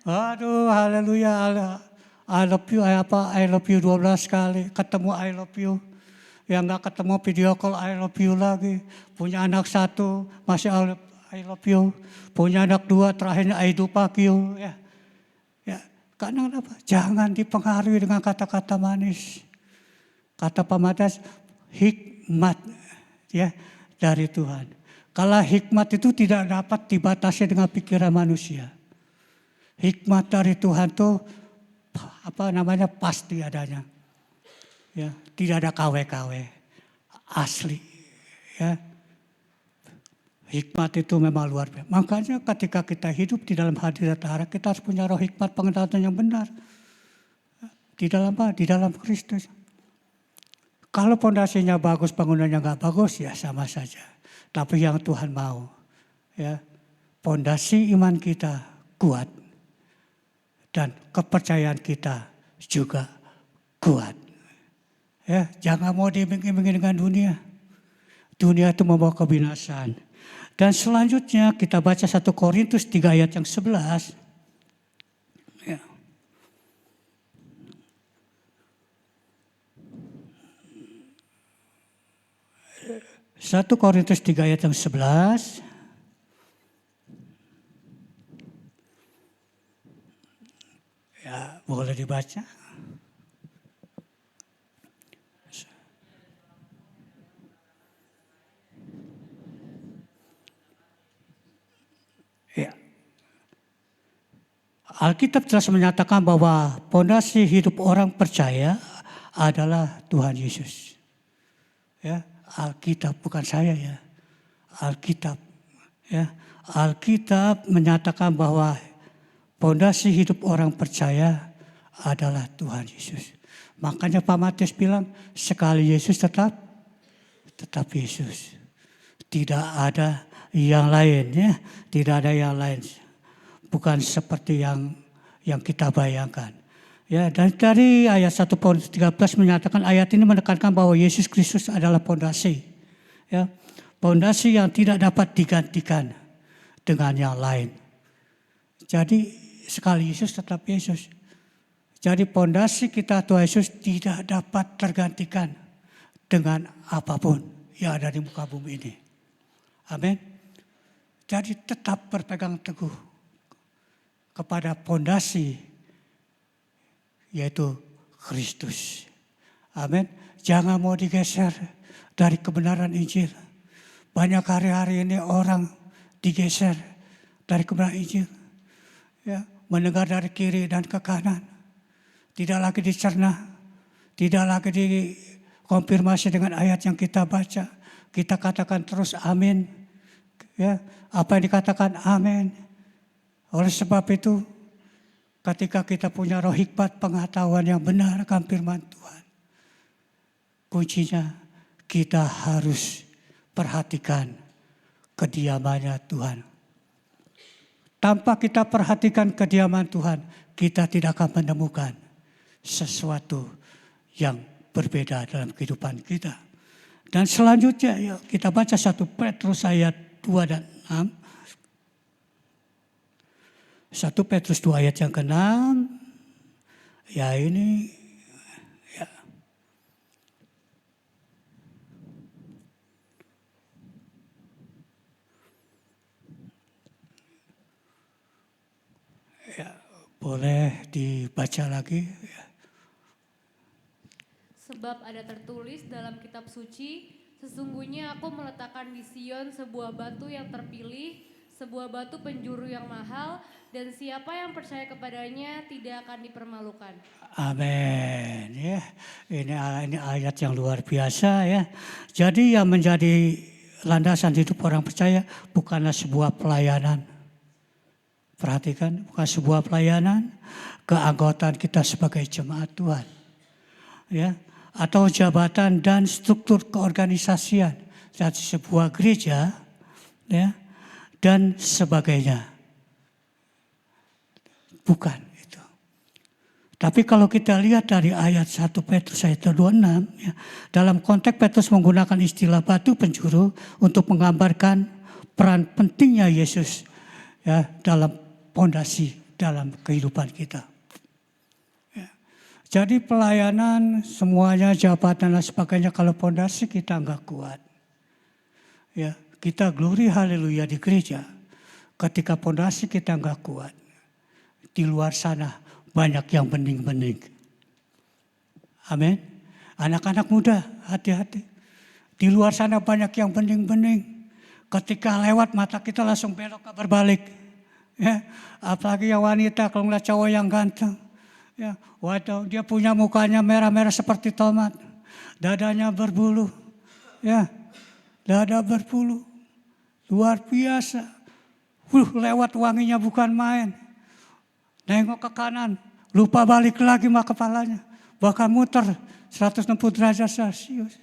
Aduh haleluya, I love you 12 kali, ketemu I love you. Yang gak ketemu video call I love you lagi. Punya anak 1 masih I love you. Punya anak 2 terakhirnya I do fuck you. Ya. Karena apa? Jangan dipengaruhi dengan kata-kata manis. Kata pemadas, hikmat ya dari Tuhan. Kalau hikmat itu tidak dapat dibatasi dengan pikiran manusia. Hikmat dari Tuhan itu pasti adanya. Ya, tidak ada KW-KW, asli. Ya. Hikmat itu memang luar biasa. Makanya ketika kita hidup di dalam hadirat Allah, kita harus punya roh hikmat pengetahuan yang benar. Di dalam Kristus. Kalau pondasinya bagus, bangunannya nggak bagus, ya sama saja. Tapi yang Tuhan mau, ya, pondasi iman kita kuat dan kepercayaan kita juga kuat. Ya, jangan mau diiming-imingi dengan dunia. Dunia itu membawa kebinasaan. Dan selanjutnya kita baca 1 Korintus 3 ayat yang 11. Ya. 1 Korintus 3 ayat yang 11. Ya, boleh dibaca. Ya. Alkitab jelas menyatakan bahwa pondasi hidup orang percaya adalah Tuhan Yesus. Ya, Alkitab bukan saya ya. Alkitab ya. Alkitab menyatakan bahwa pondasi hidup orang percaya adalah Tuhan Yesus. Makanya Pak Matius bilang sekali Yesus tetap Yesus. Tidak ada yang lain ya, tidak ada yang lain. Bukan seperti yang kita bayangkan. Ya, dan dari ayat 1 Korintus 13 menyatakan ayat ini menekankan bahwa Yesus Kristus adalah pondasi. Ya, pondasi yang tidak dapat digantikan dengan yang lain. Jadi sekali Yesus tetap Yesus. Jadi pondasi kita Tuhan Yesus tidak dapat tergantikan dengan apapun yang ada di muka bumi ini. Amin. Jadi tetap berpegang teguh kepada pondasi yaitu Kristus. Amin. Jangan mau digeser dari kebenaran Injil. Banyak hari-hari ini orang digeser dari kebenaran Injil. Ya, mendengar dari kiri dan ke kanan. Tidak lagi dicerna. Tidak lagi dikonfirmasi dengan ayat yang kita baca. Kita katakan terus amin. Ya, apa yang dikatakan amin. Oleh sebab itu, ketika kita punya roh hikmat pengetahuan yang benar akan firman Tuhan, kuncinya kita harus perhatikan kediamannya Tuhan. Tanpa kita perhatikan kediaman Tuhan, kita tidak akan menemukan sesuatu yang berbeda dalam kehidupan kita. Dan selanjutnya yuk kita baca 1 Petrus ayat 2 dan 6. 1 Petrus 2 ayat yang ke-6. Ya ini ya. Ya, boleh dibaca lagi ya. Sebab ada tertulis dalam kitab suci, sesungguhnya aku meletakkan di Sion sebuah batu yang terpilih, sebuah batu penjuru yang mahal, dan siapa yang percaya kepadanya tidak akan dipermalukan. Amin. Ya, ini ayat yang luar biasa ya. Jadi yang menjadi landasan hidup orang percaya bukanlah sebuah pelayanan. Perhatikan, bukan sebuah pelayanan, keanggotaan kita sebagai jemaat Tuhan. ya, atau jabatan dan struktur keorganisasian dari sebuah gereja, ya, dan sebagainya. Bukan itu. Tapi kalau kita lihat dari ayat 1 Petrus ayat 26, ya, dalam konteks Petrus menggunakan istilah batu penjuru untuk menggambarkan peran pentingnya Yesus, ya, dalam pondasi dalam kehidupan kita. Ya. Jadi pelayanan semuanya, jabatan dan sebagainya, kalau pondasi kita enggak kuat, ya, kita glory haleluya di gereja. Ketika pondasi kita enggak kuat, di luar sana banyak yang bening-bening. Amin. Anak-anak muda, hati-hati. Di luar sana banyak yang bening-bening. Ketika lewat mata kita langsung belok berbalik. Ya, apalagi yang wanita kalau ngeliat cowok yang ganteng. Ya, waduh, dia punya mukanya merah-merah seperti tomat. Dadanya berbulu. Ya, dada berbulu. Luar biasa. Lewat wanginya bukan main. Nengok ke kanan, lupa balik lagi mah kepalanya. Bahkan muter 160 derajat Celcius.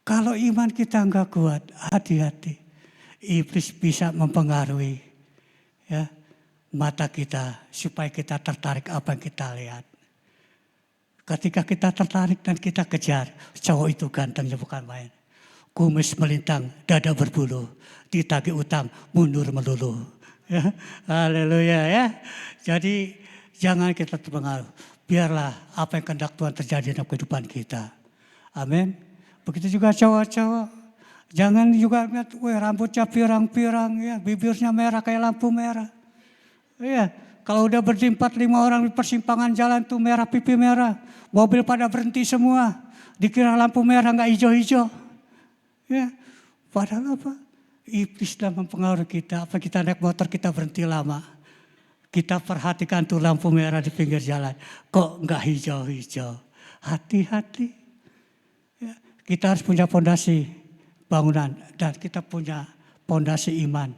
Kalau iman kita enggak kuat, hati-hati. Iblis bisa mempengaruhi, ya, mata kita supaya kita tertarik apa yang kita lihat. Ketika kita tertarik dan kita kejar, cowok itu gantengnya bukan main. Kumis melintang, dada berbulu, ditagih utang, mundur melulu. Ya, haleluya ya. Jadi jangan kita terpengaruh. Biarlah apa yang kehendak Tuhan terjadi dalam kehidupan kita. Amin. Begitu juga cowok-cowok. Jangan juga lihat, rambutnya pirang-pirang, ya, bibirnya merah kayak lampu merah. Ya, kalau udah berjimpat 5 orang di persimpangan jalan tuh merah, pipi merah. Mobil pada berhenti semua. Dikira lampu merah nggak hijau-hijau. Ya, padahal apa? Iblis dalam mempengaruhi kita. Apa kita naik motor kita berhenti lama. Kita perhatikan tuh lampu merah di pinggir jalan. Kok nggak hijau-hijau? Hati-hati. Ya, kita harus punya fondasi bangunan. Dan kita punya fondasi iman.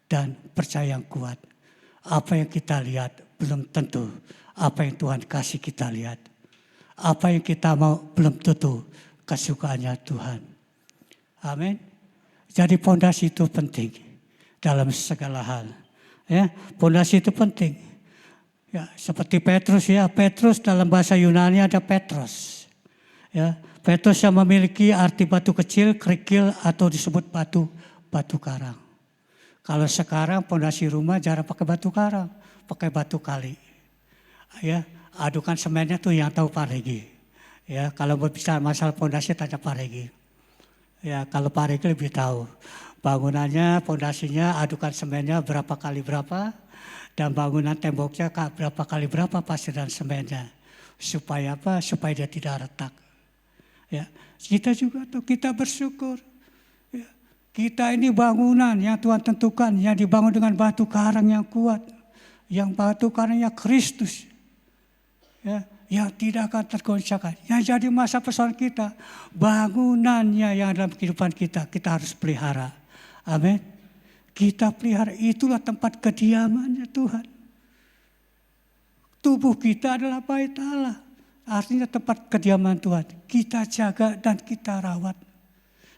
Dan percaya yang kuat. Apa yang kita lihat belum tentu. Apa yang Tuhan kasih kita lihat. Apa yang kita mau belum tentu kesukaannya Tuhan. Amin. Jadi fondasi itu penting dalam segala hal. Ya, fondasi itu penting. Ya, seperti Petrus, ya, Petrus dalam bahasa Yunani ada Petros. Ya, Petrus yang memiliki arti batu kecil, kerikil atau disebut batu karang. Kalau sekarang fondasi rumah jarang pakai batu karang, pakai batu kali. Ya, adukan semennya tuh yang tahu Pak Regi. Ya, kalau berbicara masalah fondasi tanya Pak Regi. Ya, kalau Pak Regi lebih tahu. Bangunannya, fondasinya, adukan semennya berapa kali berapa. Dan bangunan temboknya berapa kali berapa pasir dan semennya. Supaya apa? Supaya dia tidak retak. Ya, kita juga tuh, kita bersyukur. Ya, kita ini bangunan yang Tuhan tentukan. Yang dibangun dengan batu karang yang kuat. Yang batu karangnya Kristus. Ya, yang tidak akan tergoncangkan. Yang jadi masa persoalan kita, bangunannya yang dalam kehidupan kita harus pelihara. Amin. Kita pelihara, itulah tempat kediamannya Tuhan. Tubuh kita adalah bait Allah. Artinya tempat kediaman Tuhan. Kita jaga dan kita rawat.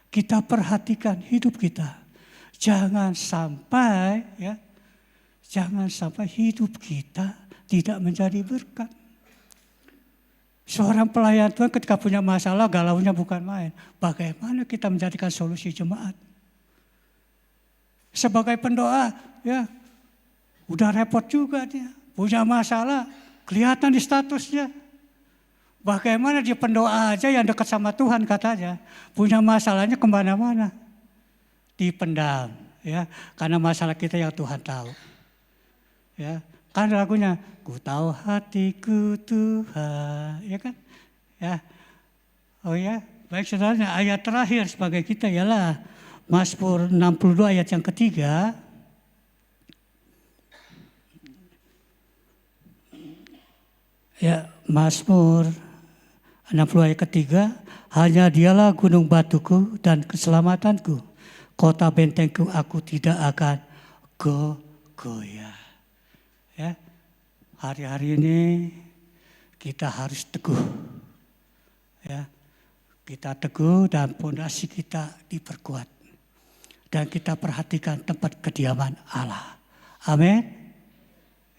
Kita perhatikan hidup kita. Jangan sampai, ya, jangan sampai hidup kita tidak menjadi berkat. Seorang pelayan Tuhan ketika punya masalah, galaunya bukan main. Bagaimana kita menjadikan solusi jemaat? Sebagai pendoa, ya, udah repot juga dia. Punya masalah, kelihatan di statusnya. Bagaimana dia pendoa aja yang dekat sama Tuhan katanya. Punya masalahnya kemana-mana. Dipendam, ya, karena masalah kita yang Tuhan tahu. Ya. Kan lagunya, ku tahu hatiku Tuhan, ya kan? Ya, oh ya, baik saudaranya, ayat terakhir sebagai kita ialah Mazmur 62 ayat yang ketiga. Ya, Mazmur 60 ayat ketiga, hanya dialah gunung batuku dan keselamatanku, kota bentengku, aku tidak akan goyah. Ya, hari-hari ini kita harus teguh. Ya, kita teguh dan pondasi kita diperkuat. Dan kita perhatikan tempat kediaman Allah. Amin.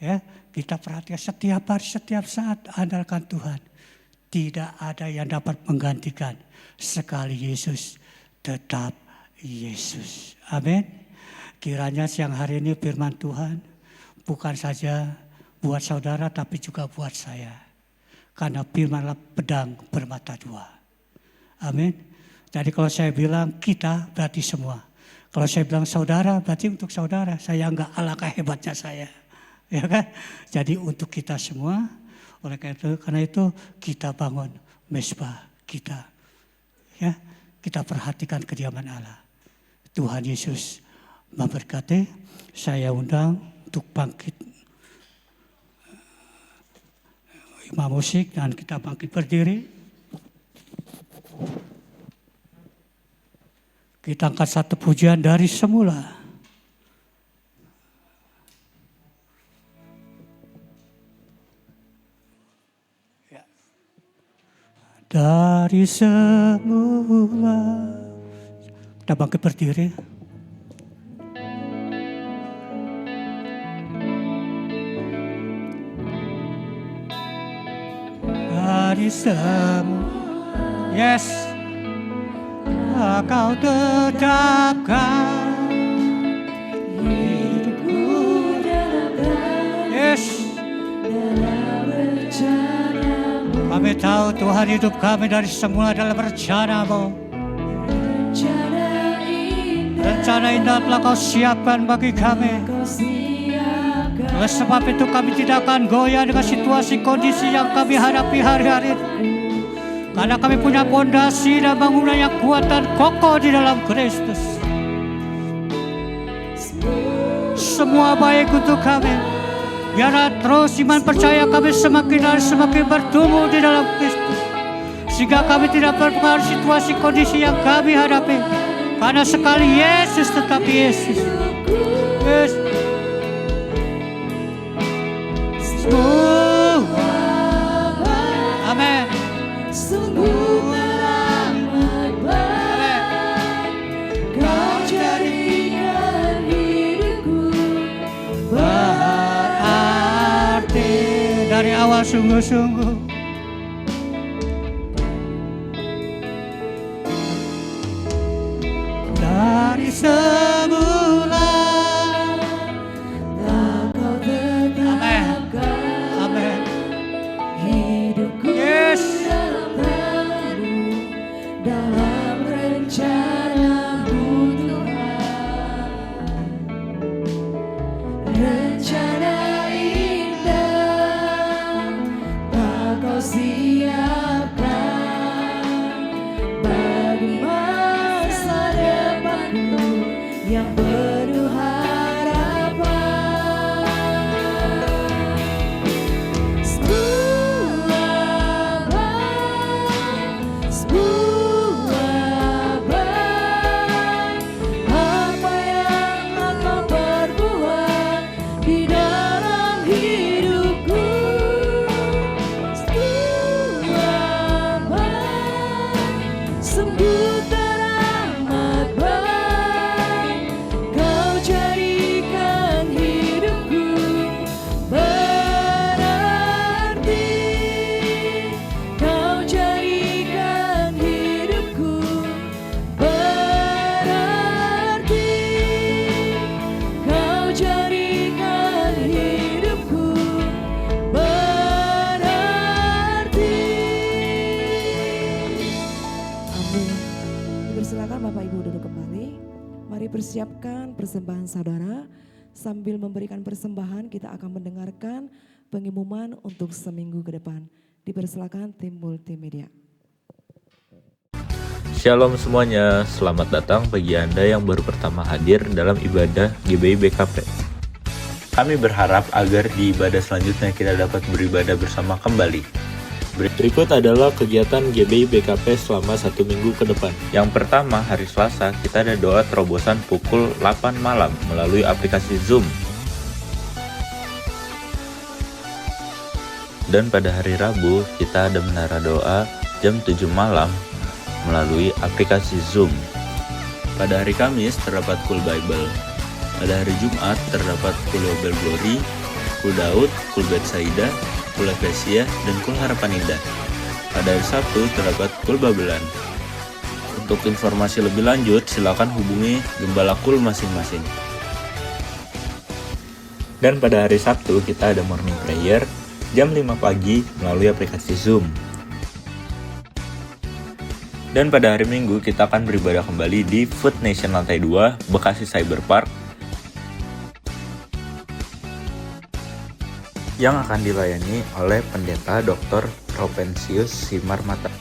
Ya, kita perhatikan setiap hari, setiap saat andalkan Tuhan. Tidak ada yang dapat menggantikan sekali Yesus tetap Yesus. Amin. Kiranya siang hari ini firman Tuhan bukan saja buat saudara tapi juga buat saya. Karena firmanlah pedang bermata dua. Amin. Jadi kalau saya bilang kita berarti semua. Kalau saya bilang saudara berarti untuk saudara. Saya enggak alangkah hebatnya saya. Ya kan? Jadi untuk kita semua. Oleh karena itu kita bangun mezbah kita. Ya, kita perhatikan kediaman Allah. Tuhan Yesus memberkati. Saya undang untuk bangkit imam musik dan kita bangkit berdiri. Kita angkat satu pujian dari semula. Ya. Dari semula. Kita bangkit berdiri. Dari semula. Yes. Kau tetapkan hidupku dalam yes. Kami tahu Tuhan hidup kami dari semula dalam rencana-Mu. Rencana indah telah Kau siapkan bagi kami. Oleh sebab itu kami tidak akan goyah dengan situasi kondisi yang kami hadapi hari-hari ini. Karena kami punya pondasi dan bangunan yang kuat dan kokoh di dalam Kristus. Semua baik untuk kami. Biarlah terus iman percaya kami semakin hari semakin bertumbuh di dalam Kristus. Sehingga kami tidak berpengaruh situasi kondisi yang kami hadapi. Karena sekali Yesus tetap Yesus. Yes. Amin. Sungguh teramat baik Kau jadikan hidupku berarti. Dari awal sungguh-sungguh dari semula Kau tetapkan amin hidupku yes. Dalam rencana-Mu Tuhan, rencana indah tak Kau siapkan bagi masa depanku yang penuh harapan. Persiapkan persembahan saudara. Sambil memberikan persembahan, kita akan mendengarkan pengumuman untuk seminggu ke depan. Dipersilakan tim multimedia. Shalom semuanya, selamat datang bagi Anda yang baru pertama hadir dalam ibadah GBI BKP. Kami berharap agar di ibadah selanjutnya kita dapat beribadah bersama kembali. Berikut adalah kegiatan GBI BKP selama 1 minggu ke depan. Yang pertama, hari Selasa, kita ada doa terobosan pukul 8 malam melalui aplikasi Zoom. Dan pada hari Rabu kita ada menara doa jam 7 malam melalui aplikasi Zoom. Pada hari Kamis terdapat Cool Bible. Pada hari Jumat terdapat Cool Bible Glory, Cool Daud, Cool Betsaida, Cool Ecclesia, dan Cool Harapan Indah. Pada hari Sabtu terdapat Cool Babelan. Untuk informasi lebih lanjut silakan hubungi gembala Cool masing-masing. Dan pada hari Sabtu kita ada morning prayer jam 5 pagi melalui aplikasi Zoom. Dan pada hari Minggu kita akan beribadah kembali di Food Nation Lantai 2, Bekasi Cyber Park, yang akan dilayani oleh Pendeta Dr. Propensius Simarmata.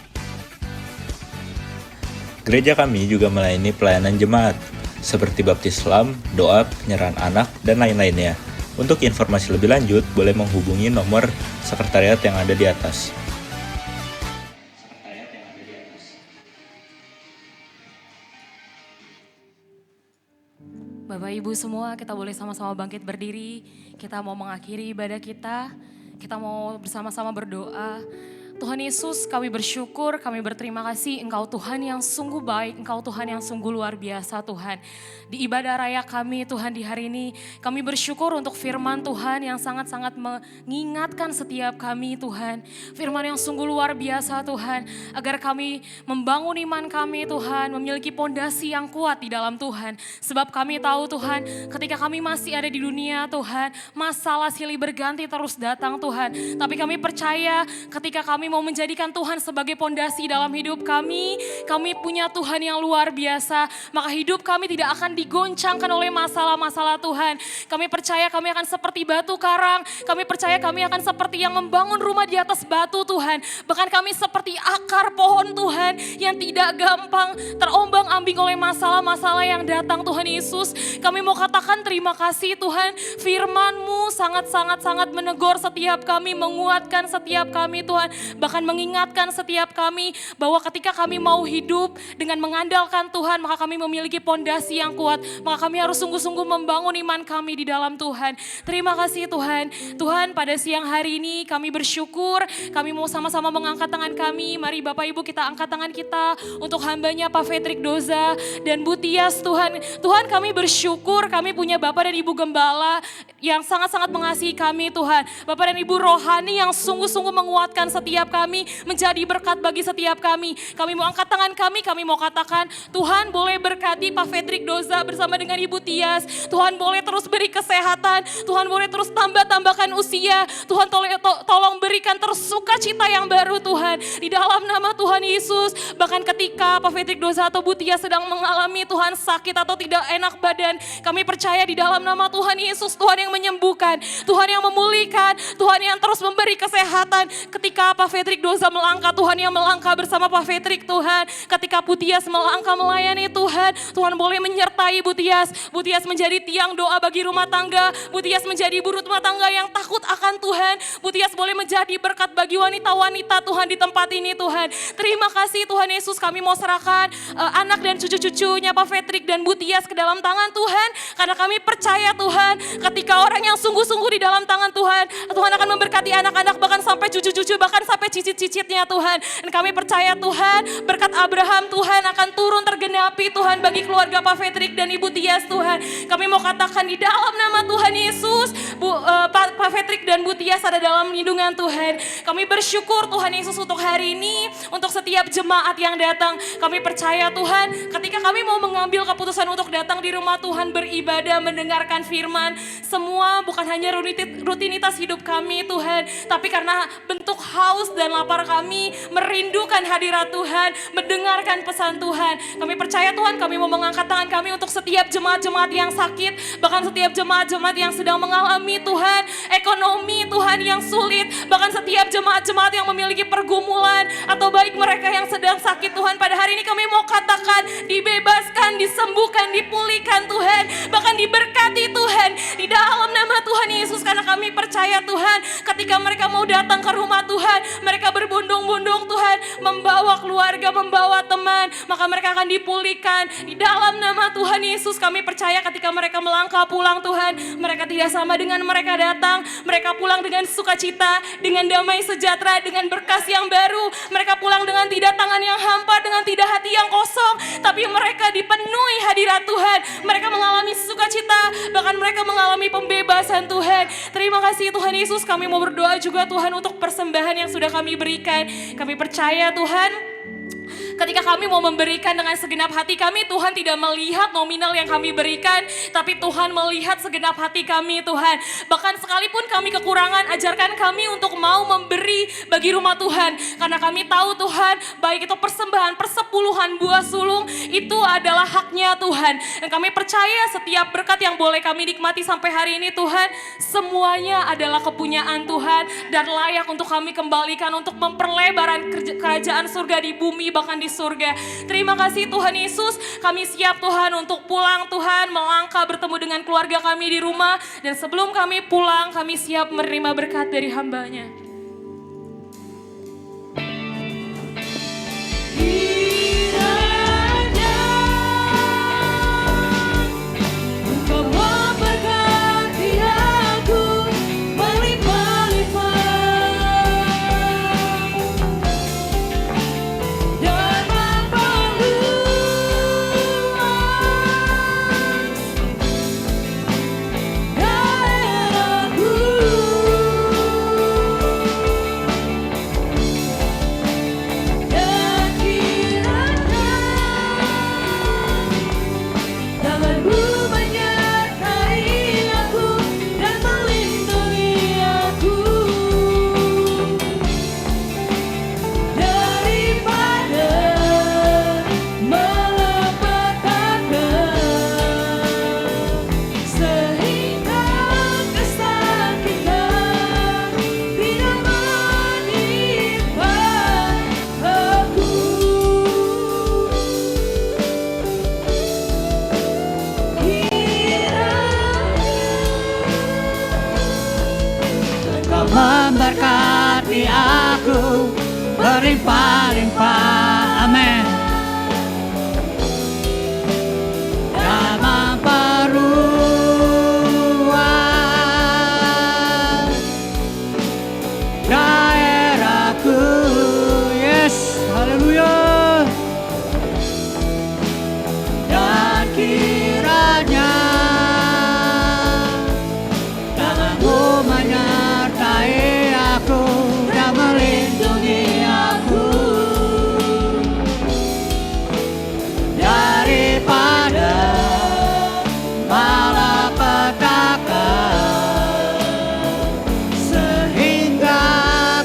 Gereja kami juga melayani pelayanan jemaat, seperti baptis Islam, doa, penyerahan anak, dan lain-lainnya. Untuk informasi lebih lanjut, boleh menghubungi nomor sekretariat yang ada di atas. Bapak Ibu semua, kita boleh sama-sama bangkit berdiri. Kita mau mengakhiri ibadah kita. Kita mau bersama-sama berdoa. Tuhan Yesus, kami bersyukur, kami berterima kasih Engkau Tuhan yang sungguh baik, Engkau Tuhan yang sungguh luar biasa Tuhan. Di ibadah raya kami Tuhan di hari ini, kami bersyukur untuk firman Tuhan yang sangat-sangat mengingatkan setiap kami Tuhan. Firman yang sungguh luar biasa Tuhan, agar kami membangun iman kami Tuhan, memiliki pondasi yang kuat di dalam Tuhan. Sebab kami tahu Tuhan, ketika kami masih ada di dunia Tuhan, masalah silih berganti terus datang Tuhan. Tapi kami percaya ketika kami mau menjadikan Tuhan sebagai pondasi dalam hidup kami punya Tuhan yang luar biasa, maka hidup kami tidak akan digoncangkan oleh masalah-masalah Tuhan. Kami percaya kami akan seperti batu karang, kami percaya kami akan seperti yang membangun rumah di atas batu Tuhan. Bahkan kami seperti akar pohon Tuhan yang tidak gampang terombang-ambing oleh masalah-masalah yang datang Tuhan Yesus. Kami mau katakan terima kasih Tuhan, firman-Mu sangat-sangat menegur setiap kami, menguatkan setiap kami Tuhan. Bahkan mengingatkan setiap kami bahwa ketika kami mau hidup dengan mengandalkan Tuhan, maka kami memiliki pondasi yang kuat. Maka kami harus sungguh-sungguh membangun iman kami di dalam Tuhan. Terima kasih Tuhan. Tuhan, pada siang hari ini kami bersyukur, kami mau sama-sama mengangkat tangan kami. Mari Bapak Ibu kita angkat tangan kita untuk hambanya Pak Fetrik Doza dan Bu Tias Tuhan. Tuhan, kami bersyukur kami punya Bapak dan Ibu Gembala yang sangat-sangat mengasihi kami Tuhan. Bapak dan Ibu rohani yang sungguh-sungguh menguatkan setiap kami, menjadi berkat bagi setiap kami. Kami mau angkat tangan kami mau katakan, Tuhan boleh berkati Pak Fetrik Doza bersama dengan Ibu Tias. Tuhan boleh terus beri kesehatan, Tuhan boleh terus tambahkan usia. Tuhan tolong berikan terus sukacita yang baru Tuhan. Di dalam nama Tuhan Yesus, bahkan ketika Pak Fetrik Doza atau Bu Tias sedang mengalami Tuhan sakit atau tidak enak badan, kami percaya di dalam nama Tuhan Yesus, Tuhan yang menyembuhkan, Tuhan yang memulihkan, Tuhan yang terus memberi kesehatan. Ketika Pak Fetrik Doza melangkah, Tuhan yang melangkah bersama Pak Fetrik Tuhan. Ketika Bu Tias melangkah melayani Tuhan, Tuhan boleh menyertai Bu Tias. Bu Tias menjadi tiang doa bagi rumah tangga. Bu Tias menjadi ibu rumah tangga yang takut akan Tuhan. Bu Tias boleh menjadi berkat bagi wanita-wanita Tuhan di tempat ini Tuhan. Terima kasih Tuhan Yesus, kami mau serahkan anak dan cucu-cucunya Pak Fetrik dan Bu Tias ke dalam tangan Tuhan. Karena kami percaya Tuhan, ketika orang yang sungguh-sungguh di dalam tangan Tuhan, Tuhan akan memberkati anak-anak bahkan sampai cucu-cucu, bahkan sampai cicit-cicitnya Tuhan. Dan kami percaya Tuhan, berkat Abraham Tuhan akan turun tergenapi Tuhan bagi keluarga Pak Fetrik dan Ibu Tias Tuhan. Kami mau katakan di dalam nama Tuhan Yesus, Pak Fetrik dan Bu Tias ada dalam lindungan Tuhan. Kami bersyukur Tuhan Yesus untuk hari ini, untuk setiap jemaat yang datang. Kami percaya Tuhan, ketika kami mau mengambil keputusan untuk datang di rumah Tuhan beribadah, mendengarkan firman, semua bukan hanya rutinitas hidup kami Tuhan, tapi karena bentuk haus dan lapar kami merindukan hadirat Tuhan, mendengarkan pesan Tuhan. Kami percaya Tuhan, kami mau mengangkat tangan kami untuk setiap jemaat-jemaat yang sakit, bahkan setiap jemaat-jemaat yang sedang mengalami Tuhan, ekonomi Tuhan yang sulit, bahkan setiap jemaat-jemaat yang memiliki pergumulan, atau baik mereka yang sedang sakit Tuhan. Pada hari ini kami mau katakan, dibebaskan, disembuhkan, dipulihkan Tuhan, bahkan diberkati Tuhan, di dalam nama Tuhan Yesus. Karena kami percaya Tuhan, ketika mereka mau datang ke rumah Tuhan, mereka berbondong-bondong Tuhan, membawa keluarga, membawa teman, maka mereka akan dipulihkan. Di dalam nama Tuhan Yesus kami percaya ketika mereka melangkah pulang Tuhan, mereka tidak sama dengan mereka datang, mereka pulang dengan sukacita, dengan damai sejahtera, dengan berkas yang baru. Mereka pulang dengan tidak tangan yang hampa, dengan tidak hati yang kosong, tapi mereka dipenuhi hadirat Tuhan. Mereka mengalami sukacita, bahkan mereka mengalami pembebasan Tuhan. Terima kasih Tuhan Yesus, kami mau berdoa juga Tuhan untuk persembahan yang sudah kami berikan. Kami percaya Tuhan, ketika kami mau memberikan dengan segenap hati kami, Tuhan tidak melihat nominal yang kami berikan, tapi Tuhan melihat segenap hati kami Tuhan. Bahkan sekalipun kami kekurangan, ajarkan kami untuk mau memberi bagi rumah Tuhan. Karena kami tahu Tuhan, baik itu persembahan, persepuluhan, buah sulung, itu adalah haknya Tuhan. Dan kami percaya setiap berkat yang boleh kami nikmati sampai hari ini Tuhan, semuanya adalah kepunyaan Tuhan dan layak untuk kami kembalikan untuk memperlebaran kerajaan surga di bumi, bahkan di surga. Terima kasih Tuhan Yesus, kami siap Tuhan untuk pulang Tuhan, melangkah bertemu dengan keluarga kami di rumah. Dan sebelum kami pulang, kami siap menerima berkat dari hamba-Nya. Memberkati aku berlimpah-limpah, amin. Dalam peruan daerahku, yes, haleluya. Dan kiranya tanganmu menyertai aku dan melindungi aku daripada malapetaka, sehingga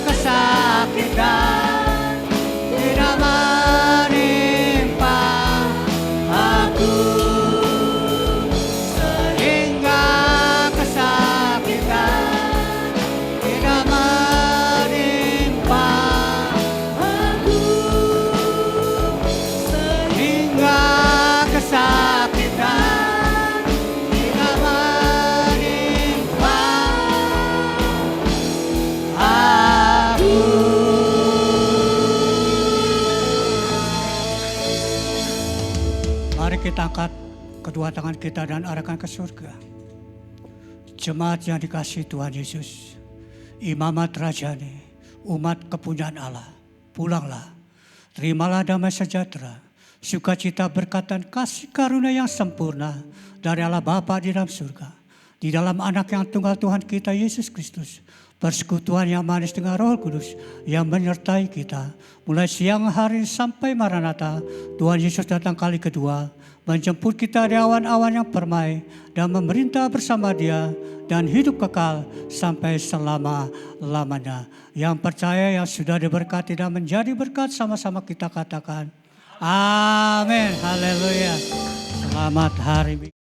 kesakitan tidak menimpa aku, sehingga kesakitan tidak menimpa aku, sehingga kesakitan tidak menimpa aku. Mari kita angkat kedua tangan kita dan arahkan ke surga. Jemaat yang dikasihi Tuhan Yesus, imamat rajani, umat kepunyaan Allah, pulanglah, terimalah damai sejahtera, sukacita, berkat dan kasih karunia yang sempurna dari Allah Bapa di dalam surga, di dalam anak yang tunggal Tuhan kita Yesus Kristus, persekutuan yang manis dengan Roh Kudus yang menyertai kita mulai siang hari sampai Maranatha. Tuhan Yesus datang kali kedua, menjemput kita di awan-awan yang permai dan memerintah bersama Dia dan hidup kekal sampai selama-lamanya. Yang percaya, yang sudah diberkati dan menjadi berkat, sama-sama kita katakan amin. Haleluya. Selamat hari Minggu.